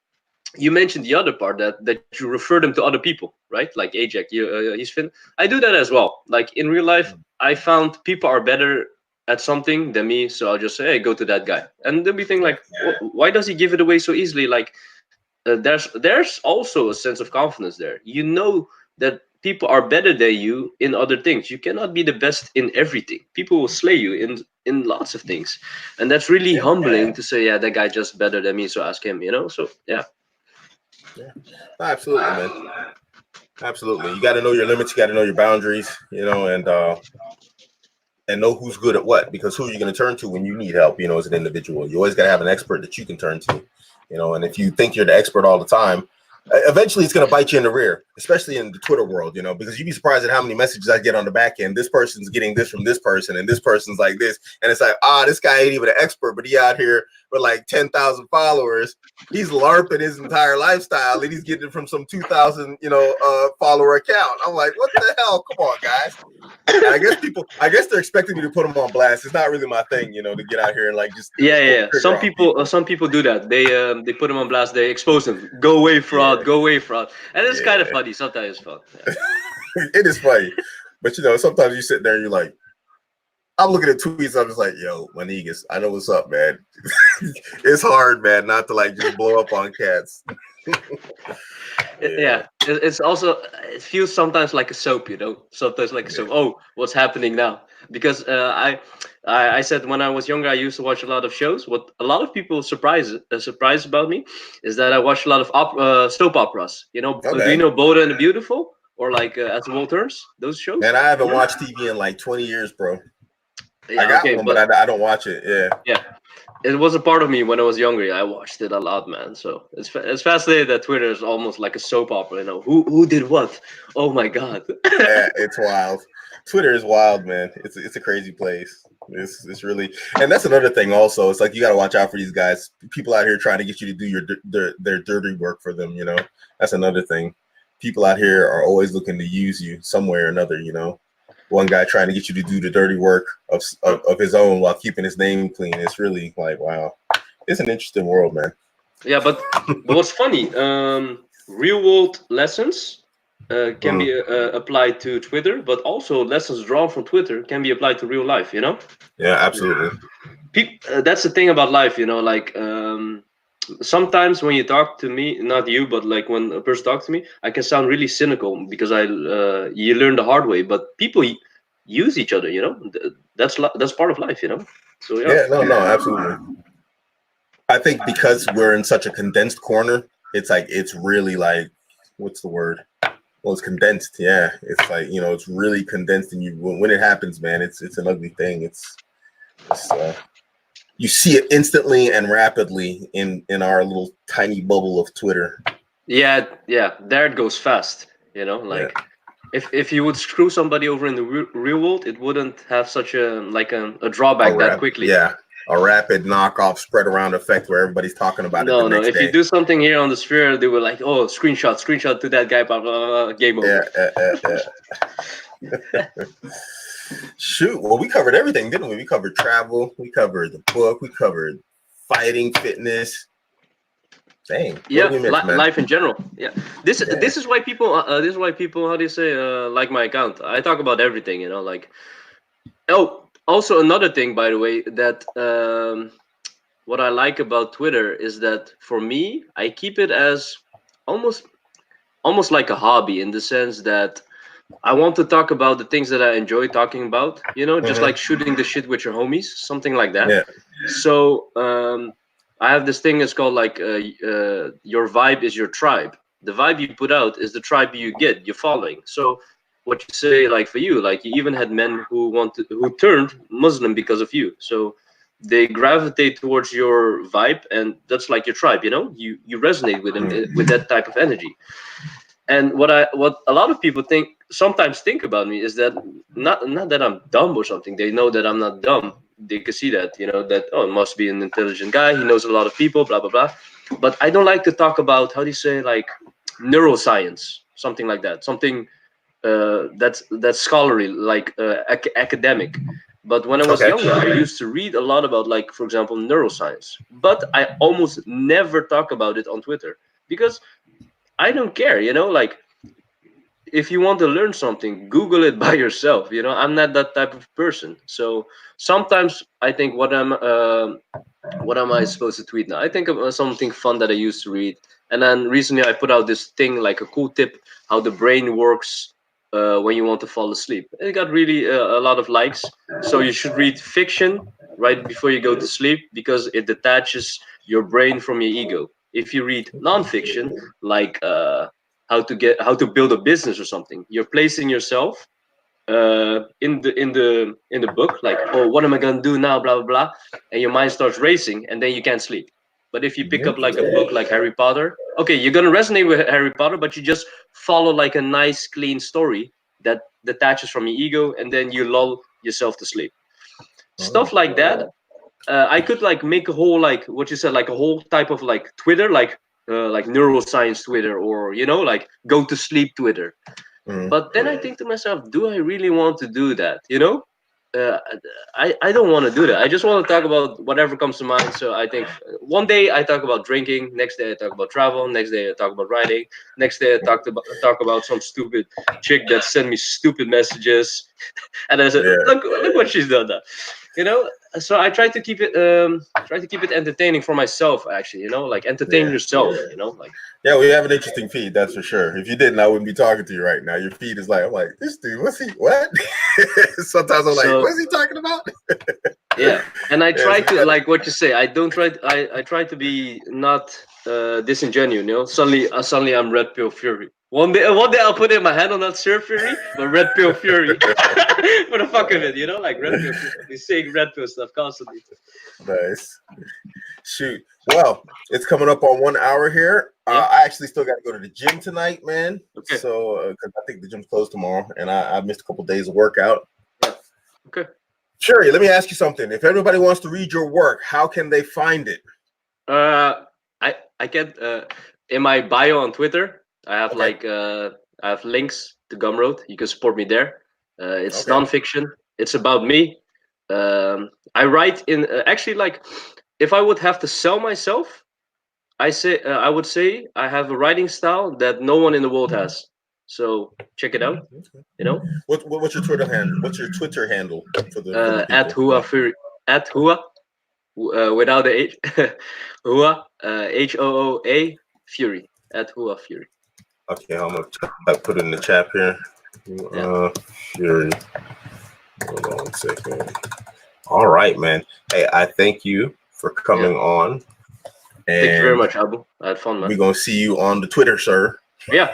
you mentioned the other part, that you refer them to other people, right? Like Ajax, he's Finn. I do that as well. Like in real life, I found people are better at something than me, so I'll just say, hey, go to that guy, and then we think like, why does he give it away so easily? Like, there's also a sense of confidence there. That people are better than you in other things. You cannot be the best in everything. People will slay you in lots of things, and that's really humbling to say, yeah, that guy just better than me, so ask him. So yeah. Yeah, absolutely, man. Absolutely. You got to know your limits. You got to know your boundaries, and know who's good at what, because who are you going to turn to when you need help, as an individual? You always got to have an expert that you can turn to, and if you think you're the expert all the time, eventually it's going to bite you in the rear, especially in the Twitter world, because you'd be surprised at how many messages I get on the back end. This person's getting this from this person, and this person's like this. And it's like, this guy ain't even an expert, but he out here with like 10,000 followers. He's LARPing his entire lifestyle, and he's getting it from some 2,000, follower account. I'm like, what the hell? Come on, guys. And I guess they're expecting me to put them on blast. It's not really my thing, to get out here and like just Some people do that. They put them on blast. They expose them. Go away, fraud. Go away, fraud. And it's kind of funny. Sometimes it's fun. Yeah. It is funny, but sometimes you sit there and you're like, I'm looking at tweets. I'm just like, yo, Manigas, I know what's up, man. It's hard, man, not to like just blow up on cats. It's also, it feels sometimes like a soap, sometimes like a soap. Oh, what's happening now? Because I said when I was younger, I used to watch a lot of shows. What a lot of people surprised about me is that I watched a lot of soap operas. Do you know Boda and the Beautiful, or like As the World Turns? Those shows. And I haven't watched TV in like 20 years, bro. I got one, but I don't watch it. Yeah. It was a part of me when I was younger. I watched it a lot, man. So it's fascinating that Twitter is almost like a soap opera. Who did what? Oh my god. Yeah, it's wild. Twitter is wild, man. It's a crazy place. It's really, and that's another thing. Also, it's like you got to watch out for these guys. People out here trying to get you to do their dirty work for them. That's another thing. People out here are always looking to use you some way or another. One guy trying to get you to do the dirty work of his own while keeping his name clean. It's really like, wow, it's an interesting world, man. Yeah, but what's funny, real world lessons can be applied to Twitter, but also lessons drawn from Twitter can be applied to real life. Yeah, absolutely. That's the thing about life, like sometimes when you talk to me, not you, but like when a person talks to me, I can sound really cynical because you learn the hard way. But people use each other, you know. That's part of life, you know. So yeah. Yeah, no, absolutely. I think because we're in such a condensed corner, it's like it's really like, what's the word? Well, it's condensed. Yeah, it's like, you know, it's really condensed, and you when it happens, man, it's an ugly thing. It's you see it instantly and rapidly in our little tiny bubble of Twitter. Yeah, yeah. There it goes fast, you know. Yeah. Like if you would screw somebody over in the real world, it wouldn't have such a drawback that quickly. Yeah, a rapid knockoff spread around effect where everybody's talking about it the No, no. next If you day. do something here on the sphere, they were like, "Oh, screenshot to that guy." Blah blah blah. Game over. Yeah. Shoot. Well, we covered everything, didn't we? We covered travel. We covered the book. We covered fighting, fitness. Dang. Yeah, What did we miss, man? life in general. Yeah, this is why people how do you say like my account. I talk about everything, you know. Like, oh, also another thing, by the way, that what I like about Twitter is that for me, I keep it as almost almost like a hobby in the sense that I want to talk about the things that I enjoy talking about, you know, just like shooting the shit with your homies, something like that. Yeah. So I have this thing. It's called like your vibe is your tribe. The vibe you put out is the tribe you get. You're following. So what you say, like for you, like you even had men who turned Muslim because of you. So they gravitate towards your vibe, and that's like your tribe. You know, you resonate with them with that type of energy. And what a lot of people sometimes think about me is that not that I'm dumb or something. They know that I'm not dumb. They can see that, you know, that oh, it must be an intelligent guy. He knows a lot of people, blah blah blah. But I don't like to talk about, how do you say, like neuroscience, something like that, something that's scholarly, like academic. But when I was younger, I used to read a lot about, like, for example, neuroscience. But I almost never talk about it on Twitter because I don't care, you know, like if you want to learn something, Google it by yourself. You know, I'm not that type of person. So sometimes I think what am I supposed to tweet now? I think of something fun that I used to read, and then recently I put out this thing, like a cool tip how the brain works when you want to fall asleep. It got really a lot of likes. So you should read fiction right before you go to sleep because it detaches your brain from your ego. If you read nonfiction, like how to build a business or something, you're placing yourself in the book, like, oh, what am I gonna do now, blah blah blah, and your mind starts racing, and then you can't sleep. But if you pick up like a book like Harry Potter, okay, you're gonna resonate with Harry Potter, but you just follow like a nice, clean story that detaches from your ego, and then you lull yourself to sleep. Stuff like that. I could like make a whole, like what you said, like a whole type of like Twitter, like neuroscience Twitter, or you know, like go to sleep Twitter. But then I think to myself, do I really want to do that? You know, uh, I don't want to do that. I just want to talk about whatever comes to mind. So I think one day I talk about drinking, next day I talk about travel, next day I talk about writing, next day I talk about some stupid chick that sent me stupid messages, and I said, look what she's done. That, you know. So I try to keep it entertaining for myself. Actually, you know, like entertain yourself. You know, like. Yeah, we have an interesting feed, that's for sure. If you didn't, I wouldn't be talking to you right now. Your feed is like, I'm like, this dude, what? Sometimes I'm like, what is he talking about? Yeah, and I try to, like what you say. I don't try. I try to be not disingenuous. You know, suddenly I'm Red Pill Fury. One day I'll put in my hand on that Sir Fury, but Red Pill Fury for the fuck of it. You know, like Red Pill. He's saying Red Pill stuff constantly. Nice. Shoot. Well, it's coming up on 1 hour here. I actually still got to go to the gym tonight, man. Okay. So, because I think the gym's closed tomorrow, and I missed a couple of days of workout. Yeah. Okay. Sherry, let me ask you something. If everybody wants to read your work, how can they find it? I can in my bio on Twitter. I have I have links to Gumroad. You can support me there. It's nonfiction. It's about me. I write in actually, like, if I would have to sell myself, I would say I have a writing style that no one in the world has. So check it out. You know. What's your Twitter handle? What's your Twitter handle for the at Hua Fury, at Hua without the H. Hua, Hooa Fury at Hua Fury. Okay, I'm gonna put it in the chat here. Yeah. Fury. Hold on 1 second. All right, man. Hey, I thank you for coming on. Thank you very And much, Abu. I had fun, man. we're gonna see you on the Twitter, sir. Yeah.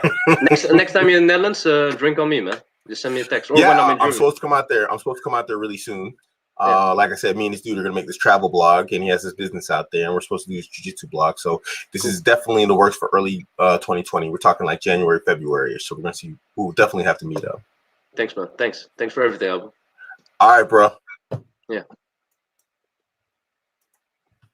Next time you're in the Netherlands, drink on me, man. Just send me a text. Or when I'm Yeah, in I'm Germany. supposed to come out there. I'm supposed to come out there really soon. Yeah. Like I said, me and this dude are gonna make this travel blog, and he has his business out there, and we're supposed to do this jiu-jitsu blog. So this is definitely in the works for early 2020. We're talking like January, February. So we're gonna see. We'll definitely have to meet up. Thanks, man. Thanks for everything, Abu. All right, bro. Yeah.